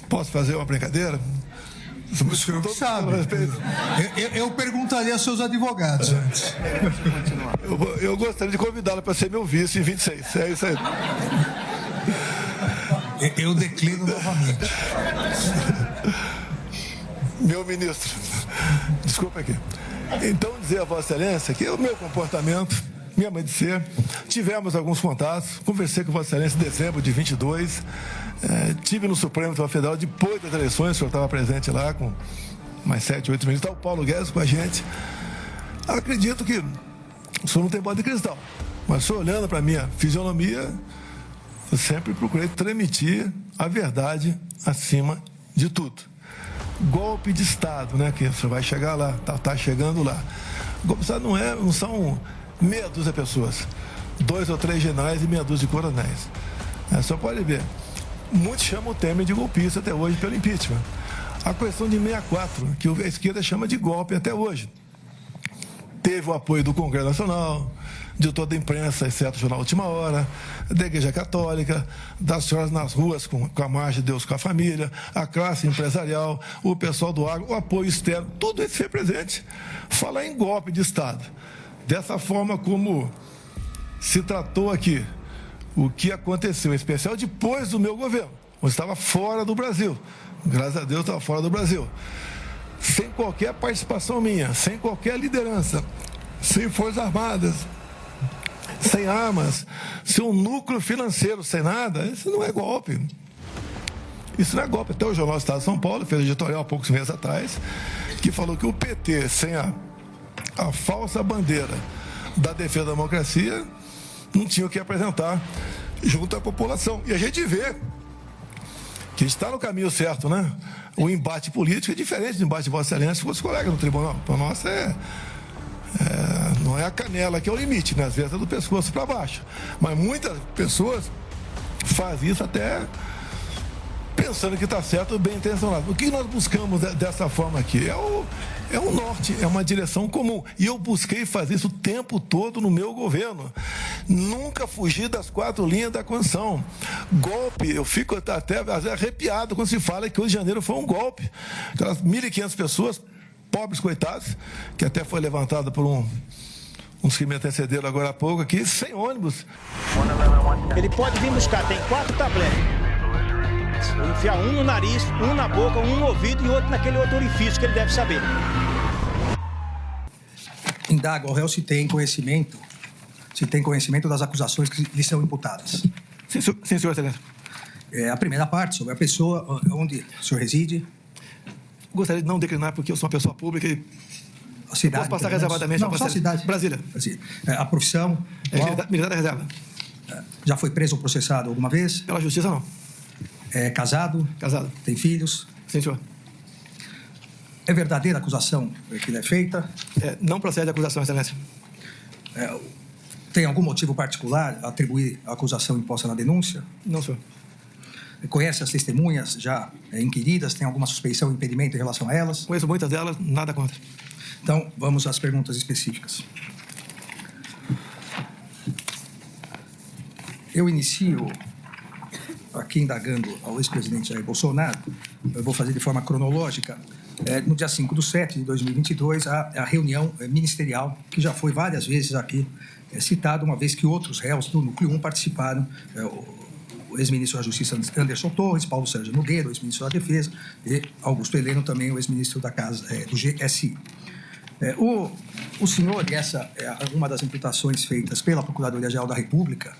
Posso fazer uma brincadeira? O senhor que sabe. Eu perguntaria aos seus advogados antes. Eu gostaria de convidá-lo para ser meu vice em 26. É isso aí. Eu declino novamente. Meu ministro, desculpa aqui. Então, dizer a Vossa Excelência que o meu comportamento, minha mãe de ser, tivemos alguns contatos, conversei com Vossa Excelência em dezembro de 22, tive no Supremo Tribunal Federal depois das eleições, o senhor estava presente lá com mais 7, 8 ministros, está o Paulo Guedes com a gente. Acredito que o senhor não tem bola de cristal, mas o senhor olhando para a minha fisionomia, eu sempre procurei transmitir a verdade acima de tudo. Golpe de Estado, né? Que você vai chegar lá, tá chegando lá. Golpe de Estado não são meia dúzia de pessoas, 2 ou 3 generais e meia dúzia de coronéis. Só pode ver. Muitos chamam o Temer de golpista até hoje pelo impeachment. A questão de 64, que a esquerda chama de golpe até hoje. Teve o apoio do Congresso Nacional, de toda a imprensa, exceto o Jornal Última Hora, da Igreja Católica, das senhoras nas ruas com a marcha de Deus com a família, a classe empresarial, o pessoal do agro, o apoio externo, tudo isso foi presente. Falar em golpe de Estado, dessa forma como se tratou aqui, o que aconteceu, em especial depois do meu governo, eu estava fora do Brasil, graças a Deus estava fora do Brasil, sem qualquer participação minha, sem qualquer liderança, sem Forças Armadas, sem armas, sem um núcleo financeiro, sem nada, isso não é golpe. Isso não é golpe. Até o Jornal do Estado de São Paulo fez um editorial há poucos meses atrás, que falou que o PT, sem a falsa bandeira da defesa da democracia, não tinha o que apresentar junto à população. E a gente vê que está no caminho certo, né? O embate político é diferente do embate de Vossa Excelência com os colegas no tribunal. Para nós não é a canela que é o limite, né? Às vezes é do pescoço para baixo. Mas muitas pessoas fazem isso até pensando que está certo, bem intencionado. O que nós buscamos dessa forma aqui é um norte, é uma direção comum. E eu busquei fazer isso o tempo todo no meu governo. Nunca fugi das 4 linhas da Constituição. Golpe, eu fico até arrepiado quando se fala que hoje de janeiro foi um golpe. Aquelas 1.500 pessoas, pobres coitados, que até foi levantada por uns que me antecederam agora há pouco aqui, sem ônibus. Ele pode vir buscar, tem 4 tabletes. Enfiar um no nariz, um na boca, um no ouvido e outro naquele outro orifício que ele deve saber. Indaga ao réu se tem conhecimento das acusações que lhe são imputadas. Sim, senhor excelência. A primeira parte, sobre a pessoa onde o senhor reside. Gostaria de não declinar, porque eu sou uma pessoa pública e A cidade, posso passar reservadamente. Não, só a cidade. Brasília. A profissão. Militar da reserva. Já foi preso ou processado alguma vez? Pela justiça, não. É casado? Casado. Tem filhos? Sim, senhor. É verdadeira a acusação que lhe é feita? Não procede a acusação, excelência. Tem algum motivo particular a atribuir a acusação imposta na denúncia? Não, senhor. Conhece as testemunhas já inquiridas? Tem alguma suspeição ou impedimento em relação a elas? Conheço muitas delas, nada contra. Então, vamos às perguntas específicas. Eu inicio aqui indagando ao ex-presidente Jair Bolsonaro. Eu vou fazer de forma cronológica. No dia 5/7/2022, a reunião ministerial, que já foi várias vezes aqui citada, uma vez que outros réus do Núcleo 1 participaram, o ex-ministro da Justiça Anderson Torres, Paulo Sérgio Nogueira, o ex-ministro da Defesa, e Augusto Heleno, também o ex-ministro da Casa do GSI. O senhor, e essa é uma das imputações feitas pela Procuradoria-Geral da República,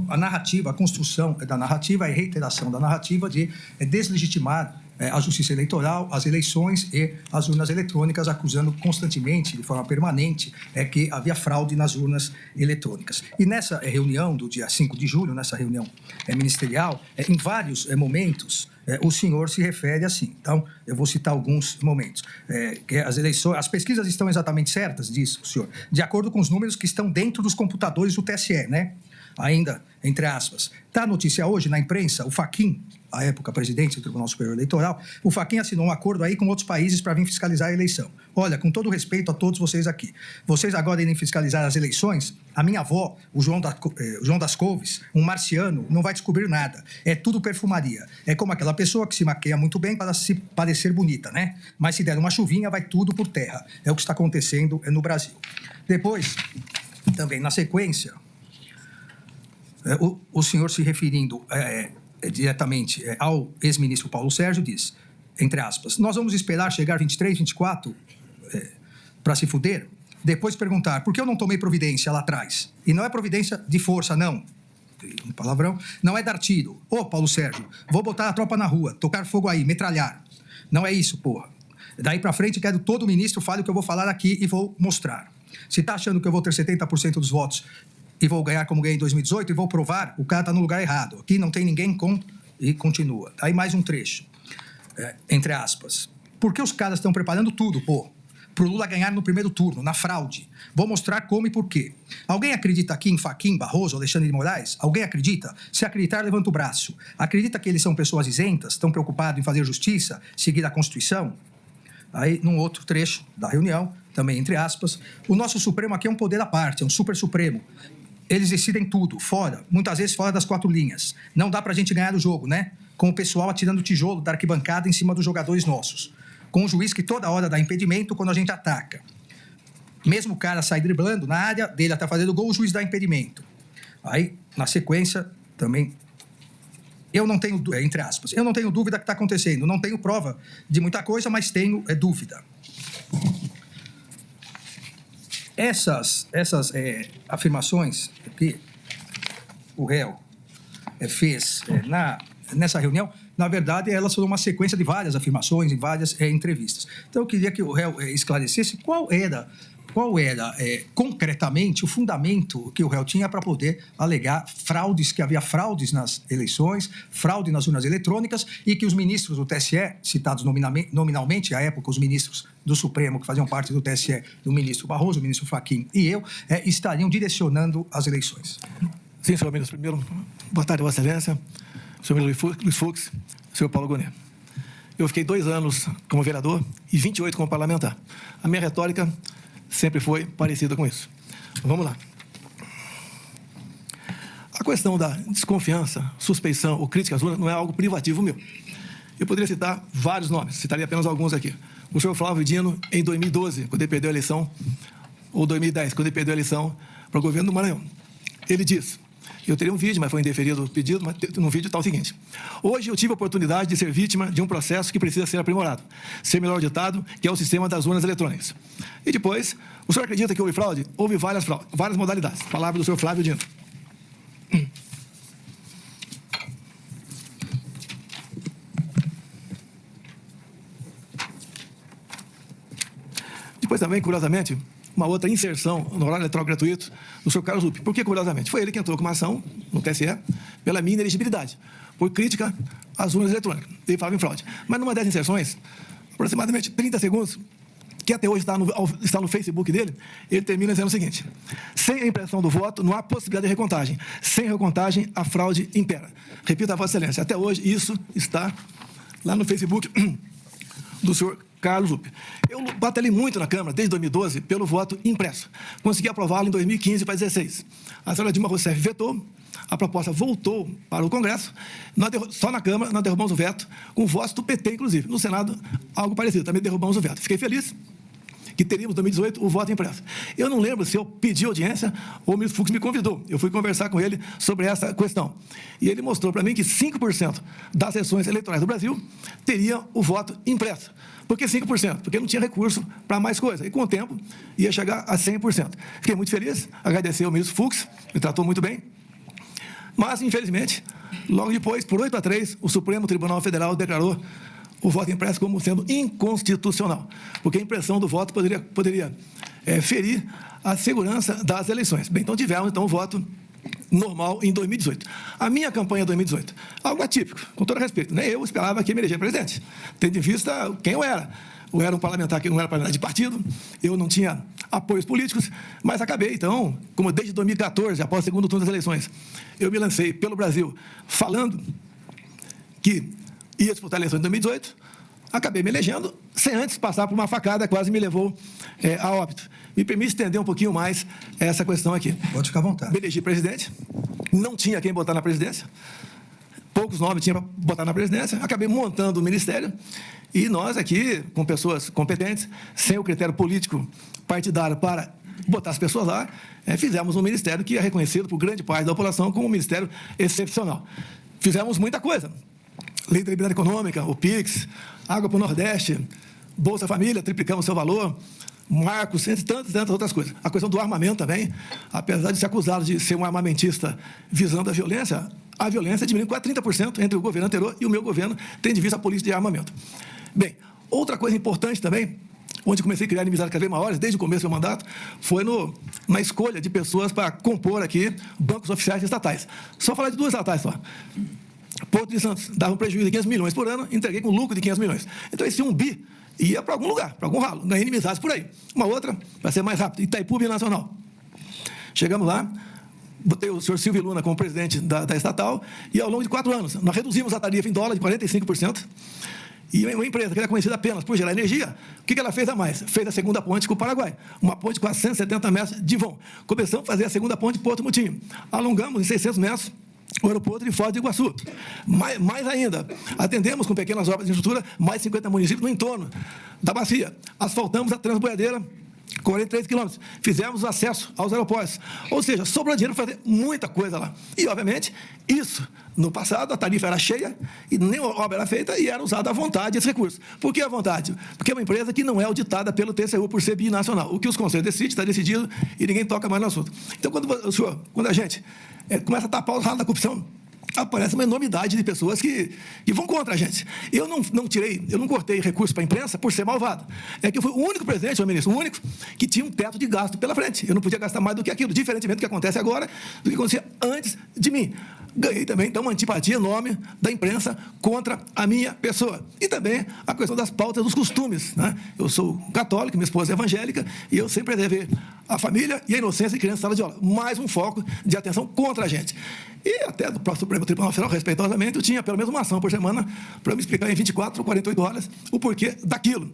a narrativa, a construção da narrativa e reiteração da narrativa de deslegitimar a justiça eleitoral, as eleições e as urnas eletrônicas, acusando constantemente, de forma permanente, que havia fraude nas urnas eletrônicas. E nessa reunião do dia 5 de julho, nessa reunião ministerial, em vários momentos, o senhor se refere assim. Então, eu vou citar alguns momentos. Que as pesquisas estão exatamente certas, diz o senhor, de acordo com os números que estão dentro dos computadores do TSE, né? ainda, entre aspas. Está a notícia hoje na imprensa, o Fachin, à época presidente do Tribunal Superior Eleitoral, o Fachin assinou um acordo aí com outros países para vir fiscalizar a eleição. Olha, com todo respeito a todos vocês aqui, vocês agora irem fiscalizar as eleições, a minha avó, o João das Couves, um marciano, não vai descobrir nada. É tudo perfumaria. É como aquela pessoa que se maqueia muito bem para se parecer bonita, né? Mas se der uma chuvinha, vai tudo por terra. É o que está acontecendo no Brasil. Depois, também na sequência, o senhor se referindo diretamente ao ex-ministro Paulo Sérgio diz, entre aspas, nós vamos esperar chegar 23, 24 para se fuder, depois perguntar por que eu não tomei providência lá atrás. E não é providência de força, não. Um palavrão. Não é dar tiro. Ô, Paulo Sérgio, vou botar a tropa na rua, tocar fogo aí, metralhar. Não é isso, porra. Daí para frente, quero que todo ministro fale o que eu vou falar aqui e vou mostrar. Se está achando que eu vou ter 70% dos votos e vou ganhar como ganhei em 2018 e vou provar, o cara está no lugar errado. Aqui não tem ninguém com... E continua. Aí mais um trecho, entre aspas. Por que os caras estão preparando tudo, pô? Para o Lula ganhar no primeiro turno, na fraude. Vou mostrar como e por quê. Alguém acredita aqui em Fachin, Barroso, Alexandre de Moraes? Alguém acredita? Se acreditar, levanta o braço. Acredita que eles são pessoas isentas, estão preocupados em fazer justiça, seguir a Constituição? Aí, num outro trecho da reunião, também entre aspas, o nosso Supremo aqui é um poder à parte, é um super Supremo. Eles decidem tudo, fora, muitas vezes fora das 4 linhas. Não dá pra gente ganhar o jogo, né? Com o pessoal atirando tijolo da arquibancada em cima dos jogadores nossos. Com o juiz que toda hora dá impedimento quando a gente ataca. Mesmo o cara sai driblando na área dele até fazer o gol, o juiz dá impedimento. Aí, na sequência, também... Eu não tenho, entre aspas, eu não tenho dúvida que está acontecendo. Não tenho prova de muita coisa, mas tenho dúvida. Essas afirmações que o réu fez nessa reunião, na verdade, elas foram uma sequência de várias afirmações em várias entrevistas. Então, eu queria que o réu esclarecesse qual era concretamente o fundamento que o réu tinha para poder alegar fraudes, que havia fraudes nas eleições, fraude nas urnas eletrônicas e que os ministros do TSE, citados nominalmente, à época os ministros do Supremo, que faziam parte do TSE, do ministro Barroso, o ministro Fachin e eu, estariam direcionando as eleições. Sim, senhor ministro. Primeiro, boa tarde, Vossa Excelência, senhor ministro Luiz Fux, senhor Paulo Gonet. Eu fiquei 2 anos como vereador e 28 como parlamentar. A minha retórica sempre foi parecida com isso. Vamos lá. A questão da desconfiança, suspeição ou crítica às urnas não é algo privativo meu. Eu poderia citar vários nomes, citaria apenas alguns aqui. O senhor Flávio Dino, em 2012, quando ele perdeu a eleição, ou 2010, quando ele perdeu a eleição para o governo do Maranhão. Ele diz, eu teria um vídeo, mas foi indeferido o pedido, mas no vídeo está o seguinte. Hoje eu tive a oportunidade de ser vítima de um processo que precisa ser aprimorado, ser melhor auditado, que é o sistema das urnas eletrônicas. E depois, o senhor acredita que houve fraude? Houve várias modalidades. Palavra do senhor Flávio Dino. Depois também, curiosamente, uma outra inserção no horário eleitoral gratuito do senhor Carlos Lupe. Por que, curiosamente? Foi ele que entrou com uma ação no TSE pela minha inelegibilidade, por crítica às urnas eletrônicas. Ele falava em fraude. Mas numa dessas inserções, aproximadamente 30 segundos, que até hoje está no Facebook dele, ele termina dizendo o seguinte: sem a impressão do voto, não há possibilidade de recontagem. Sem recontagem, a fraude impera. Repito a Vossa Excelência, até hoje isso está lá no Facebook do senhor Carlos Lupe. Eu batalhei muito na Câmara, desde 2012, pelo voto impresso. Consegui aprová-lo em 2015 para 2016. A senhora Dilma Rousseff vetou, a proposta voltou para o Congresso, só na Câmara nós derrubamos o veto, com votos do PT, inclusive. No Senado, algo parecido, também derrubamos o veto. Fiquei feliz que teríamos, em 2018, o voto impresso. Eu não lembro se eu pedi audiência ou o ministro Fux me convidou. Eu fui conversar com ele sobre essa questão. E ele mostrou para mim que 5% das sessões eleitorais do Brasil teria o voto impresso. Por que 5%? Porque não tinha recurso para mais coisa. E com o tempo ia chegar a 100%. Fiquei muito feliz, agradecer ao ministro Fux, me tratou muito bem. Mas, infelizmente, logo depois, por 8-3, o Supremo Tribunal Federal declarou o voto impresso como sendo inconstitucional, porque a impressão do voto poderia ferir a segurança das eleições. Bem, então tivemos o voto normal em 2018. A minha campanha em 2018, algo atípico, com todo respeito, né? Eu esperava que me eleger presidente, tendo em vista quem eu era. eu era um parlamentar que não era parlamentar de partido, eu não tinha apoios políticos, mas acabei, então, como desde 2014, após o segundo turno das eleições, eu me lancei pelo Brasil falando que ia disputar a eleição de 2018, acabei me elegendo, sem antes passar por uma facada, quase me levou a óbito. Me permite estender um pouquinho mais essa questão aqui. Pode ficar à vontade. Me elegi presidente, não tinha quem botar na presidência, poucos nomes tinha para botar na presidência, acabei montando o ministério, e nós aqui, com pessoas competentes, sem o critério político partidário para botar as pessoas lá, fizemos um ministério que é reconhecido por grande parte da população como um ministério excepcional. Fizemos muita coisa. Lei da Liberdade Econômica, o PIX, Água para o Nordeste, Bolsa Família, triplicamos seu valor, marcos, entre tantas outras coisas. A questão do armamento também, apesar de ser acusado de ser um armamentista visando a violência diminuiu quase 30% entre o governo anterior e o meu governo, tendo em vista a política de armamento. Bem, outra coisa importante também, onde comecei a criar inimizades cada vez maiores, desde o começo do meu mandato, foi na escolha de pessoas para compor aqui bancos oficiais estatais. Só falar de duas estatais só. Porto de Santos dava um prejuízo de 500 milhões por ano, entreguei com lucro de 500 milhões. Então, esse 1 bi ia para algum lugar, para algum ralo, ganhei inimizades por aí. Uma outra, para ser mais rápido, Itaipu Binacional. Chegamos lá, botei o senhor Silvio Luna como presidente da estatal, e ao longo de 4 anos, nós reduzimos a tarifa em dólar de 45%, e uma empresa que era conhecida apenas por gerar energia, o que ela fez a mais? Fez a segunda ponte com o Paraguai, uma ponte com 170 metros de vão. Começamos a fazer a segunda ponte de Porto Mutinho, alongamos em 600 metros, o aeroporto de Foz do Iguaçu. Mais ainda, atendemos com pequenas obras de infraestrutura mais 50 municípios no entorno da bacia. Asfaltamos a Transboiadeira, 43 quilômetros. Fizemos o acesso aos aeroportos. Ou seja, sobrou dinheiro para fazer muita coisa lá. E, obviamente, isso, no passado, a tarifa era cheia e nenhuma obra era feita e era usada à vontade esse recurso. Por que à vontade? Porque é uma empresa que não é auditada pelo TCU por ser binacional. O que os conselhos decidem, está decidido e ninguém toca mais no assunto. Então, quando a gente começa a tapar os ralos da corrupção, aparece uma enormidade de pessoas que vão contra a gente. Eu não cortei recurso para a imprensa por ser malvado. É que eu fui o único presidente, senhor ministro, o único que tinha um teto de gasto pela frente. Eu não podia gastar mais do que aquilo, diferentemente do que acontece agora, do que acontecia antes de mim. Ganhei também, então, uma antipatia enorme da imprensa contra a minha pessoa. E também a questão das pautas dos costumes, né? Eu sou católico, minha esposa é evangélica, e eu sempre preservei a família e a inocência de criança em sala de aula. Mais um foco de atenção contra a gente. E até do próprio Supremo Tribunal Federal, respeitosamente, eu tinha pelo menos uma ação por semana para me explicar em 24 ou 48 horas o porquê daquilo.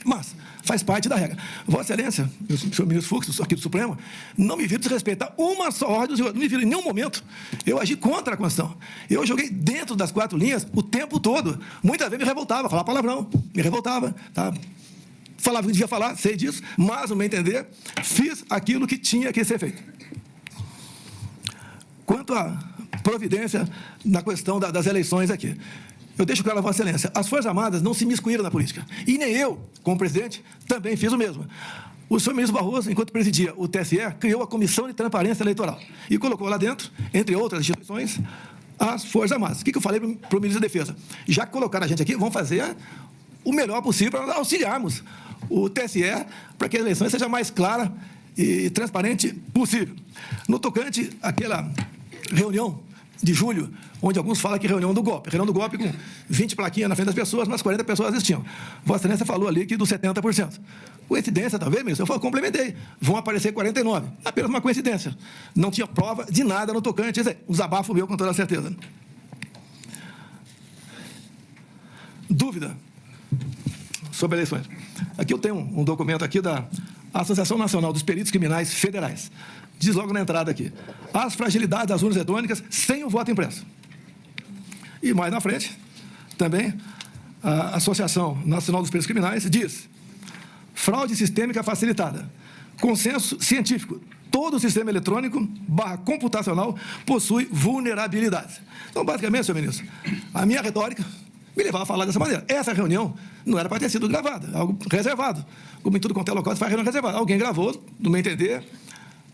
Mas faz parte da regra. Vossa Excelência, o senhor ministro Fux, aqui do Supremo, não me viram desrespeitar uma só ordem do senhor. Não me viram em nenhum momento. Eu agi contra a Constituição. Eu joguei dentro das 4 linhas o tempo todo. Muitas vezes me revoltava, falava palavrão, me revoltava, tá? Falava o que devia falar, sei disso, mas, no meu entender, fiz aquilo que tinha que ser feito. Quanto à providência na questão das eleições aqui, eu deixo claro a Vossa Excelência, as Forças Armadas não se miscuíram na política. E nem eu, como presidente, também fiz o mesmo. O senhor ministro Barroso, enquanto presidia o TSE, criou a Comissão de Transparência Eleitoral e colocou lá dentro, entre outras instituições, as Forças Armadas. O que eu falei para o ministro da Defesa? Já que colocaram a gente aqui, vamos fazer o melhor possível para auxiliarmos o TSE para que a eleição seja mais clara e transparente possível. No tocante àquela reunião de julho, onde alguns falam que reunião do golpe com 20 plaquinhas na frente das pessoas, mas 40 pessoas assistiam. Vossa Excelência falou ali que dos 70%. Coincidência, talvez, ministro? Eu complementei. Vão aparecer 49. Apenas uma coincidência. Não tinha prova de nada no tocante. Um desabafo meu, com toda certeza. Dúvida sobre eleições. Aqui eu tenho um documento aqui da Associação Nacional dos Peritos Criminais Federais. Diz logo na entrada aqui, as fragilidades das urnas eletrônicas sem o voto impresso. E mais na frente, também, a Associação Nacional dos Peritos Criminais diz, fraude sistêmica facilitada, consenso científico, todo o sistema eletrônico / computacional possui vulnerabilidades. Então, basicamente, senhor ministro, a minha retórica me levava a falar dessa maneira. Essa reunião não era para ter sido gravada, algo reservado. Como em tudo quanto é local, se faz reunião reservada. Alguém gravou, no meu entender,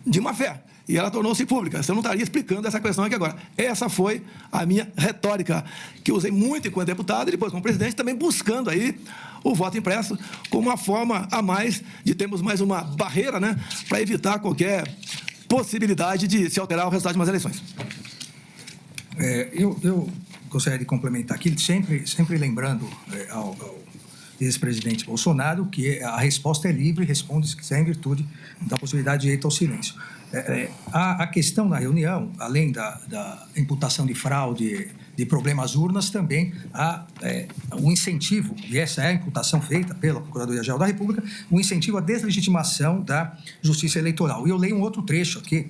de má fé. E ela tornou-se pública. Você não estaria explicando essa questão aqui agora. Essa foi a minha retórica, que eu usei muito enquanto deputado e depois como presidente, também buscando aí o voto impresso como uma forma a mais de termos mais uma barreira, né, para evitar qualquer possibilidade de se alterar o resultado de umas eleições. Eu gostaria de complementar aqui, sempre lembrando ex-presidente Bolsonaro, que a resposta é livre, responde se quiser em virtude da possibilidade de direito ao silêncio. A questão na reunião, além da imputação de fraude, de problemas urnas, também há um incentivo, e essa é a imputação feita pela Procuradoria-Geral da República, um incentivo à deslegitimação da Justiça Eleitoral. E eu leio um outro trecho aqui,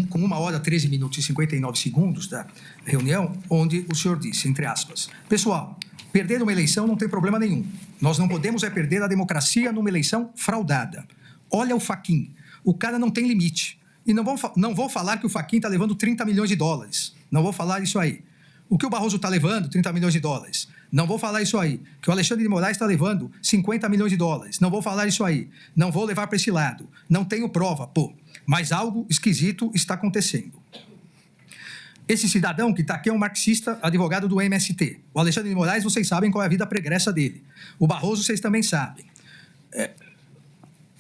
com 1h, 13 minutos e 59 segundos da reunião, onde o senhor disse, entre aspas, pessoal, perder uma eleição não tem problema nenhum. Nós não podemos perder a democracia numa eleição fraudada. Olha o Fachin. O cara não tem limite. E não vou falar que o Fachin está levando 30 milhões de dólares. Não vou falar isso aí. O que o Barroso está levando, 30 milhões de dólares. Não vou falar isso aí. Que o Alexandre de Moraes está levando 50 milhões de dólares. Não vou falar isso aí. Não vou levar para esse lado. Não tenho prova, Mas algo esquisito está acontecendo. Esse cidadão que está aqui é um marxista, advogado do MST. O Alexandre de Moraes, vocês sabem qual é a vida pregressa dele. O Barroso, vocês também sabem.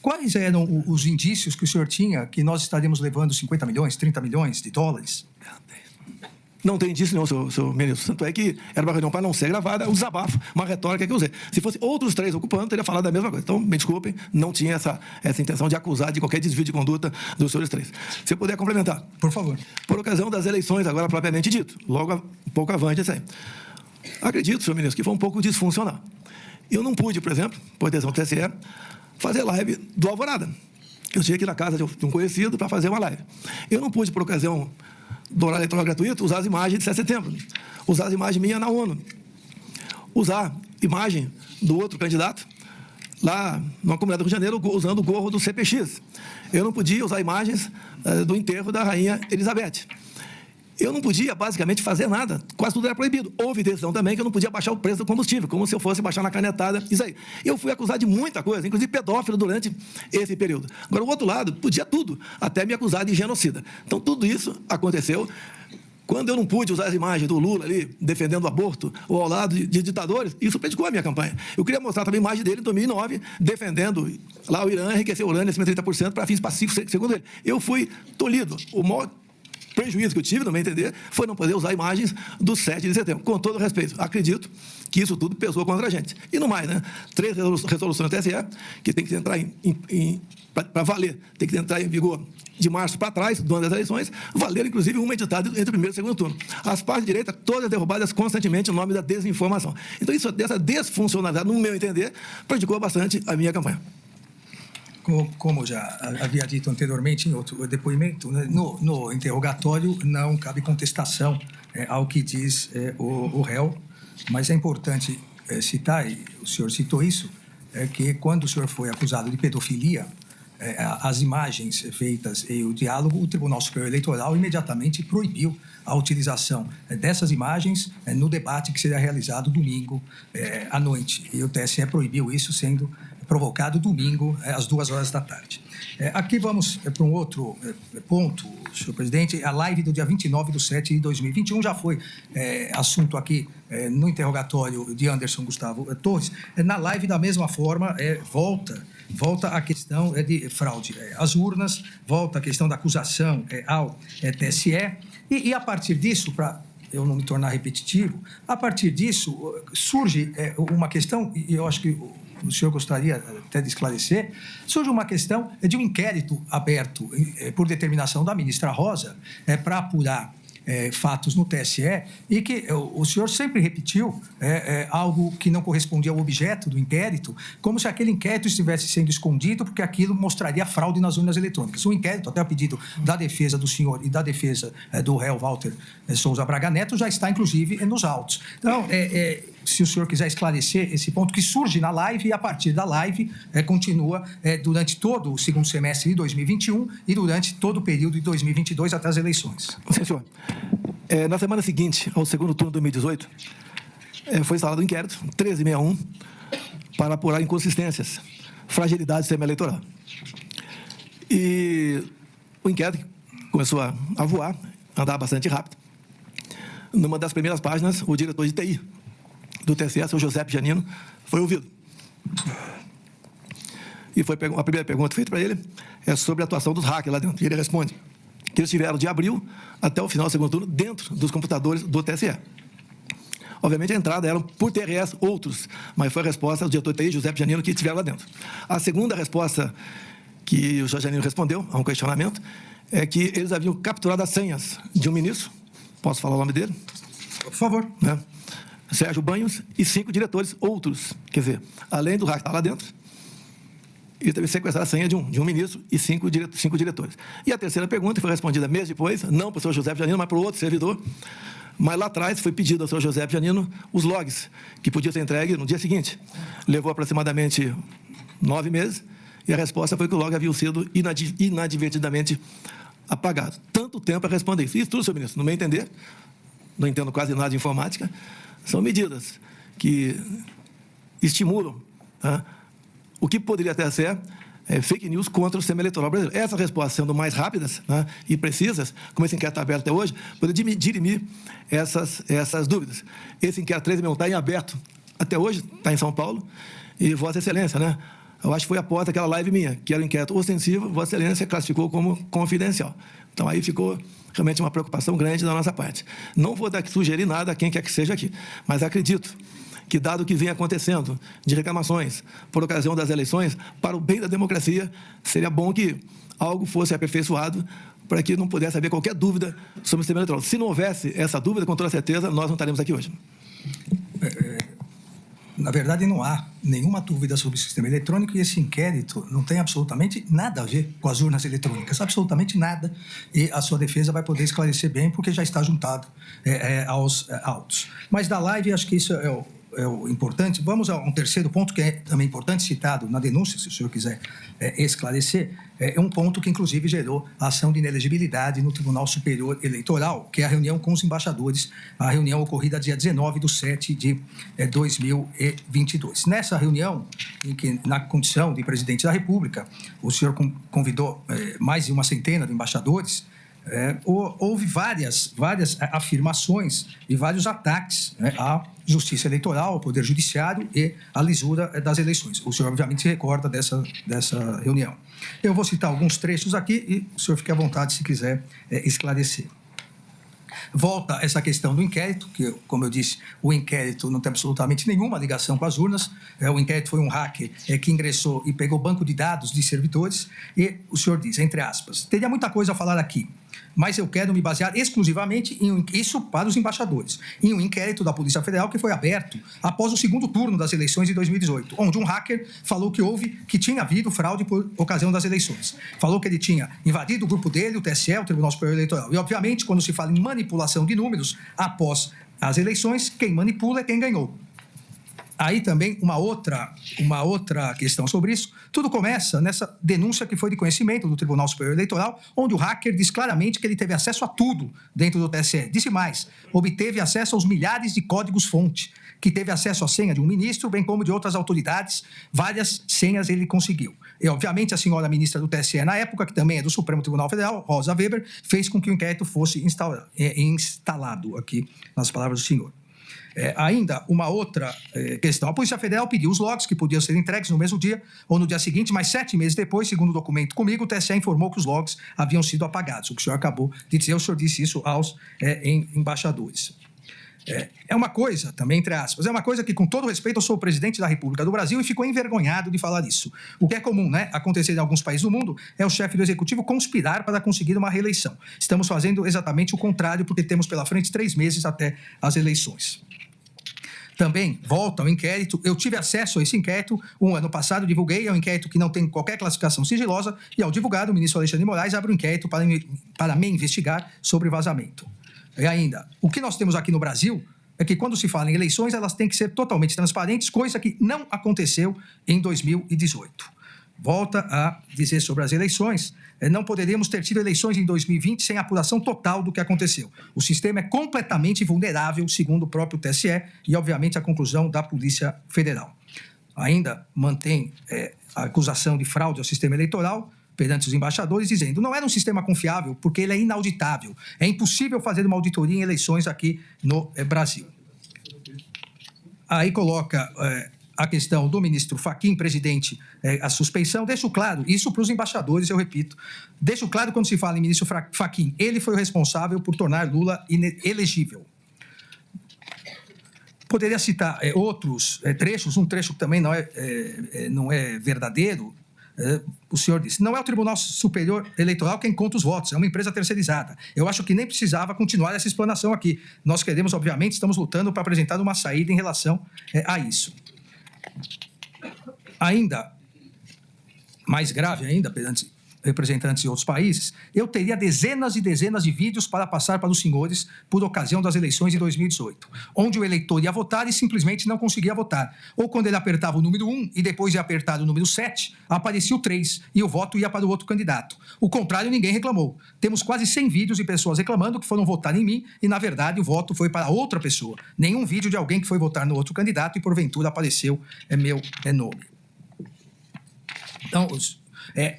Quais eram os indícios que o senhor tinha que nós estaríamos levando 50 milhões, 30 milhões de dólares? Não tem indício nenhum, senhor ministro. Tanto é que era uma reunião para não ser gravada, um desabafo, uma retórica que eu usei. Se fosse outros 3 ocupando, teria falado a mesma coisa. Então, me desculpem, não tinha essa intenção de acusar de qualquer desvio de conduta dos senhores 3. Se eu puder complementar. Por favor. Por ocasião das eleições, agora propriamente dito, logo um pouco avante isso aí. Acredito, senhor ministro, que foi um pouco disfuncional. Eu não pude, por exemplo, por decisão do TSE, fazer live do Alvorada. Eu tinha que ir na casa de um conhecido para fazer uma live. Eu não pude, por ocasião do horário eleitoral gratuito, usar as imagens de 7 de setembro, usar as imagens minhas na ONU, usar imagem do outro candidato lá numa comunidade do Rio de Janeiro usando o gorro do CPX. Eu não podia usar imagens do enterro da rainha Elizabeth. Eu não podia, basicamente, fazer nada. Quase tudo era proibido. Houve decisão também que eu não podia baixar o preço do combustível, como se eu fosse baixar na canetada. Isso aí. Eu fui acusado de muita coisa, inclusive pedófilo durante esse período. Agora, o outro lado, podia tudo, até me acusar de genocida. Então, tudo isso aconteceu. Quando eu não pude usar as imagens do Lula ali, defendendo o aborto, ou ao lado de ditadores, isso prejudicou a minha campanha. Eu queria mostrar também a imagem dele em 2009, defendendo lá o Irã, enriquecer o urânio acima de 30% para fins pacíficos, segundo ele. Eu fui tolhido. O maior prejuízo que eu tive, no meu entender, foi não poder usar imagens do 7 de setembro. Com todo respeito, acredito que isso tudo pesou contra a gente. E no mais, 3 resoluções do TSE, que tem que entrar para valer, tem que entrar em vigor de março para trás, do ano das eleições, valer, inclusive, uma editada entre o primeiro e o segundo turno. As partes de direita, todas derrubadas constantemente no nome da desinformação. Então, dessa desfuncionalidade, no meu entender, prejudicou bastante a minha campanha. Como já havia dito anteriormente em outro depoimento, no interrogatório não cabe contestação ao que diz o réu, mas é importante citar, e o senhor citou isso, que quando o senhor foi acusado de pedofilia, as imagens feitas e o diálogo, o Tribunal Superior Eleitoral imediatamente proibiu a utilização dessas imagens no debate que seria realizado domingo à noite. E o TSE proibiu isso, sendo provocado domingo às 2h da tarde. Aqui vamos para um outro ponto, senhor presidente. A live do dia 29/7/2021 já foi assunto aqui no interrogatório de Anderson Gustavo Torres. Na live, da mesma forma, volta a questão de fraude às urnas, volta a questão da acusação ao TSE, e a partir disso, para eu não me tornar repetitivo, a partir disso surge uma questão, e eu acho que o senhor gostaria até de esclarecer, surge uma questão de um inquérito aberto por determinação da ministra Rosa para apurar fatos no TSE, e que o senhor sempre repetiu algo que não correspondia ao objeto do inquérito, como se aquele inquérito estivesse sendo escondido, porque aquilo mostraria fraude nas urnas eletrônicas. O inquérito, até a pedido da defesa do senhor e da defesa do réu Walter Souza Braga Neto, já está, inclusive, nos autos. Então, se o senhor quiser esclarecer esse ponto que surge na live, e a partir da live continua durante todo o segundo semestre de 2021 e durante todo o período de 2022 até as eleições. Sim, senhor. Na semana seguinte ao segundo turno de 2018, foi instalado um inquérito, 1361, para apurar inconsistências, fragilidades do sistema eleitoral. E o inquérito começou a voar, andar bastante rápido. Numa das primeiras páginas, o diretor de TI do TSE, o José Janino, foi ouvido. E a primeira pergunta feita para ele é sobre a atuação dos hackers lá dentro. E ele responde que eles tiveram de abril até o final do segundo turno dentro dos computadores do TSE. Obviamente, a entrada eram por TRS outros, mas foi a resposta do diretor TI, José Janino, que estiveram lá dentro. A segunda resposta que o José Janino respondeu a um questionamento é que eles haviam capturado as senhas de um ministro, posso falar o nome dele? Por favor. Né? Sérgio Banhos e 5 diretores outros. Quer dizer, além do hack estar lá dentro, ele teve sequestrar a senha de um ministro e 5 diretores. E a terceira pergunta foi respondida meses depois, não para o senhor José Janino, mas para o outro servidor. Mas lá atrás foi pedido ao senhor José Janino os logs, que podiam ser entregues no dia seguinte. Levou aproximadamente 9 meses, e a resposta foi que o log havia sido inadvertidamente apagado. Tanto tempo para responder isso. Isso tudo, senhor ministro, no meu entender, não entendo quase nada de informática, são medidas que estimulam o que poderia até ser fake news contra o sistema eleitoral brasileiro. Essas respostas sendo mais rápidas e precisas, como esse inquérito está aberto até hoje, poderia dirimir essas dúvidas. Esse inquérito 3 está em aberto até hoje, está em São Paulo, e Vossa Excelência, eu acho que foi após aquela live minha, que era um inquérito ostensivo, Vossa Excelência classificou como confidencial. Então, aí ficou realmente uma preocupação grande da nossa parte. Não vou sugerir nada a quem quer que seja aqui, mas acredito que, dado o que vem acontecendo de reclamações por ocasião das eleições, para o bem da democracia, seria bom que algo fosse aperfeiçoado para que não pudesse haver qualquer dúvida sobre o sistema eleitoral. Se não houvesse essa dúvida, com toda certeza, nós não estaremos aqui hoje. Na verdade, não há nenhuma dúvida sobre o sistema eletrônico, e esse inquérito não tem absolutamente nada a ver com as urnas eletrônicas, absolutamente nada, e a sua defesa vai poder esclarecer bem, porque já está juntado aos autos. Mas da live, acho que isso é o importante. Vamos a um terceiro ponto, que é também importante, citado na denúncia, se o senhor quiser esclarecer. É um ponto que, inclusive, gerou a ação de inelegibilidade no Tribunal Superior Eleitoral, que é a reunião com os embaixadores, a reunião ocorrida dia 19/7/2022. Nessa reunião, em que, na condição de presidente da República, o senhor convidou mais de uma centena de embaixadores, houve várias afirmações e vários ataques à justiça eleitoral, ao Poder Judiciário e à lisura das eleições. O senhor, obviamente, se recorda dessa reunião. Eu vou citar alguns trechos aqui e o senhor fique à vontade se quiser esclarecer. Volta essa questão do inquérito, que, como eu disse, o inquérito não tem absolutamente nenhuma ligação com as urnas. O inquérito foi um hacker que ingressou e pegou banco de dados de servidores, e o senhor diz, entre aspas, teria muita coisa a falar aqui, mas eu quero me basear exclusivamente isso para os embaixadores, em um inquérito da Polícia Federal que foi aberto após o segundo turno das eleições de 2018, onde um hacker falou que tinha havido fraude por ocasião das eleições. Falou que ele tinha invadido o grupo dele, o TSE, o Tribunal Superior Eleitoral. E, obviamente, quando se fala em manipulação de números após as eleições, quem manipula é quem ganhou. Aí também uma outra questão sobre isso. Tudo começa nessa denúncia que foi de conhecimento do Tribunal Superior Eleitoral, onde o hacker diz claramente que ele teve acesso a tudo dentro do TSE. Disse mais, obteve acesso aos milhares de códigos-fonte, que teve acesso à senha de um ministro, bem como de outras autoridades. Várias senhas ele conseguiu. E, obviamente, a senhora ministra do TSE, na época, que também é do Supremo Tribunal Federal, Rosa Weber, fez com que o inquérito fosse instalado aqui, nas palavras do senhor. Ainda uma outra questão. A Polícia Federal pediu os logs, que podiam ser entregues no mesmo dia ou no dia seguinte, mas 7 meses depois, segundo o documento comigo, o TSE informou que os logs haviam sido apagados. O que o senhor acabou de dizer, o senhor disse isso aos embaixadores. É uma coisa, também entre aspas, é uma coisa que, com todo respeito, eu sou o presidente da República do Brasil e fico envergonhado de falar isso. O que é comum, acontecer em alguns países do mundo é o chefe do executivo conspirar para conseguir uma reeleição. Estamos fazendo exatamente o contrário, porque temos pela frente 3 meses até as eleições. Também volta ao inquérito. Eu tive acesso a esse inquérito um ano passado, divulguei. É um inquérito que não tem qualquer classificação sigilosa, e ao divulgado, o ministro Alexandre de Moraes abre um inquérito para me investigar sobre vazamento. E ainda, o que nós temos aqui no Brasil é que, quando se fala em eleições, elas têm que ser totalmente transparentes, coisa que não aconteceu em 2018. Volta a dizer sobre as eleições, não poderíamos ter tido eleições em 2020 sem apuração total do que aconteceu. O sistema é completamente vulnerável, segundo o próprio TSE, e, obviamente, a conclusão da Polícia Federal. Ainda mantém a acusação de fraude ao sistema eleitoral perante os embaixadores, dizendo: não era um sistema confiável porque ele é inauditável. É impossível fazer uma auditoria em eleições aqui no Brasil. Aí coloca a questão do ministro Fachin, presidente, a suspeição. Deixo claro, isso para os embaixadores, eu repito, deixo claro quando se fala em ministro Fachin, ele foi o responsável por tornar Lula inelegível. Poderia citar outros trechos, um trecho que também não é verdadeiro. O senhor disse, não é o Tribunal Superior Eleitoral quem conta os votos, é uma empresa terceirizada. Eu acho que nem precisava continuar essa explanação aqui. Nós queremos, obviamente, estamos lutando para apresentar uma saída em relação a isso. Ainda, mais grave ainda, perante representantes de outros países, eu teria dezenas e dezenas de vídeos para passar para os senhores por ocasião das eleições de 2018, onde o eleitor ia votar e simplesmente não conseguia votar. Ou quando ele apertava o número 1 e depois de apertar o número 7, aparecia o 3 e o voto ia para o outro candidato. O contrário, ninguém reclamou. Temos quase 100 vídeos de pessoas reclamando que foram votar em mim e, na verdade, o voto foi para outra pessoa. Nenhum vídeo de alguém que foi votar no outro candidato e, porventura, apareceu meu nome. Então,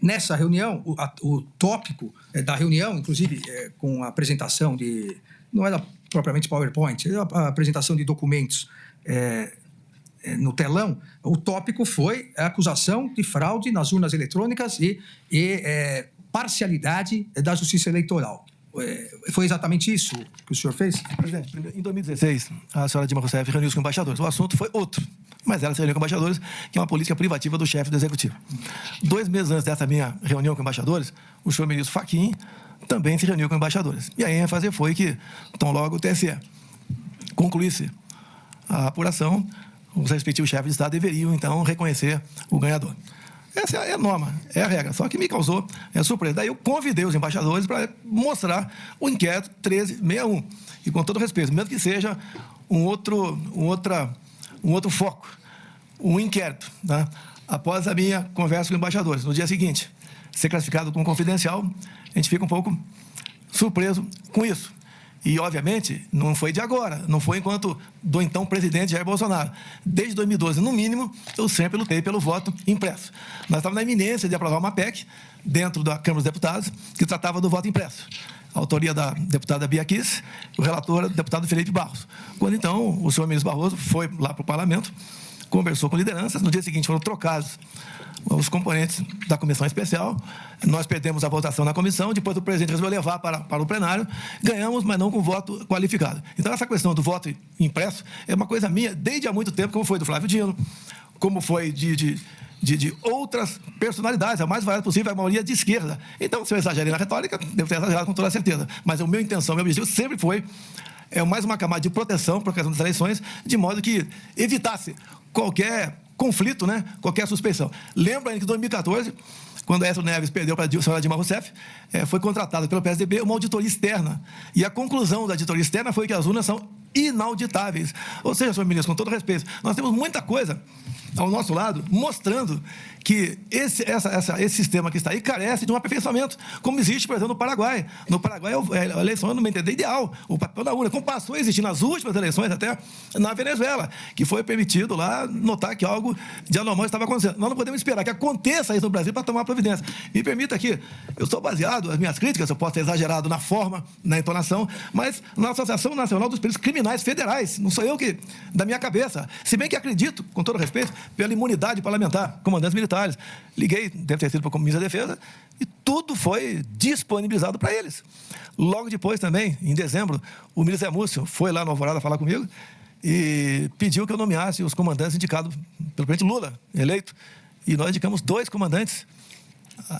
nessa reunião, o tópico da reunião, inclusive com a apresentação de... Não era propriamente PowerPoint, era a apresentação de documentos no telão. O tópico foi a acusação de fraude nas urnas eletrônicas e parcialidade da Justiça Eleitoral. Foi exatamente isso que o senhor fez? Presidente, em 2016, a senhora Dilma Rousseff reuniu-se com embaixadores. O assunto foi outro, mas ela se reuniu com embaixadores, que é uma política privativa do chefe do Executivo. 2 meses antes dessa minha reunião com embaixadores, o senhor ministro Fachin também se reuniu com embaixadores. E a ênfase foi que, tão logo o TSE concluísse a apuração, os respectivos chefes de Estado deveriam, então, reconhecer o ganhador. Essa é a norma, é a regra. Só que me causou surpresa. Daí eu convidei os embaixadores para mostrar o inquérito 1361. E com todo respeito, mesmo que seja um outro foco, um inquérito. Tá? Após a minha conversa com embaixadores, no dia seguinte, ser classificado como confidencial, a gente fica um pouco surpreso com isso. E, obviamente, não foi de agora, não foi enquanto do então presidente Jair Bolsonaro. Desde 2012, no mínimo, eu sempre lutei pelo voto impresso. Nós estávamos na iminência de aprovar uma PEC dentro da Câmara dos Deputados que tratava do voto impresso. A autoria da deputada Bia Kiss, o relator, o deputado Felipe Barros. Quando, então, o senhor ministro Barroso foi lá para o parlamento, conversou com lideranças, no dia seguinte foram trocados os componentes da comissão especial, nós perdemos a votação na comissão, depois o presidente resolveu levar para o plenário, ganhamos, mas não com voto qualificado. Então, essa questão do voto impresso é uma coisa minha desde há muito tempo, como foi do Flávio Dino, como foi de outras personalidades, a mais variada possível, a maioria de esquerda. Então, se eu exagerei na retórica, devo ter exagerado com toda certeza. Mas a minha intenção, meu objetivo sempre foi mais uma camada de proteção para a questão das eleições, de modo que evitasse qualquer conflito, né? Qualquer suspeição. Lembra ainda que em 2014, quando a Aécio Neves perdeu para a senhora Dilma Rousseff, foi contratada pelo PSDB uma auditoria externa. E a conclusão da auditoria externa foi que as urnas são inauditáveis. Ou seja, senhor ministro, com todo respeito, nós temos muita coisa ao nosso lado mostrando que esse sistema que está aí carece de um aperfeiçoamento, como existe, por exemplo, no Paraguai. No Paraguai, a eleição, no meu entender, ideal, o papel da urna, como passou a existir nas últimas eleições, até na Venezuela, que foi permitido lá notar que algo de anormal estava acontecendo. Nós não podemos esperar que aconteça isso no Brasil para tomar providência. Me permita aqui, eu sou baseado, as minhas críticas, eu posso ter exagerado na forma, na entonação, mas na Associação Nacional dos Peritos Criminais Federais, não sou eu que, da minha cabeça, se bem que acredito, com todo respeito, pela imunidade parlamentar, comandantes militares, liguei, deve ter sido para o Ministério da Defesa, e tudo foi disponibilizado para eles. Logo depois também, em dezembro, o ministro Zé Múcio foi lá no Alvorada falar comigo e pediu que eu nomeasse os comandantes indicados pelo presidente Lula, eleito, e nós indicamos 2 comandantes,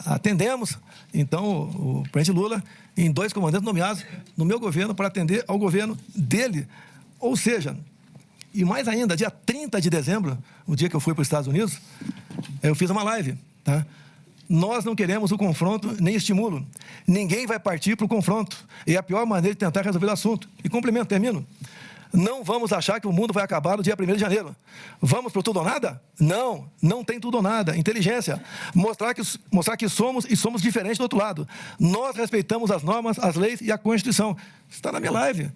atendemos, então, o presidente Lula em 2 comandantes nomeados no meu governo para atender ao governo dele. Ou seja, e mais ainda, dia 30 de dezembro, o dia que eu fui para os Estados Unidos, eu fiz uma live, tá? Nós não queremos o confronto nem estimulo. Ninguém vai partir para o confronto. É a pior maneira de tentar resolver o assunto. E complemento, termino. Não vamos achar que o mundo vai acabar no dia 1º de janeiro. Vamos para o tudo ou nada? Não, não tem tudo ou nada. Inteligência. Mostrar que somos diferentes do outro lado. Nós respeitamos as normas, as leis e a Constituição. Está na minha live.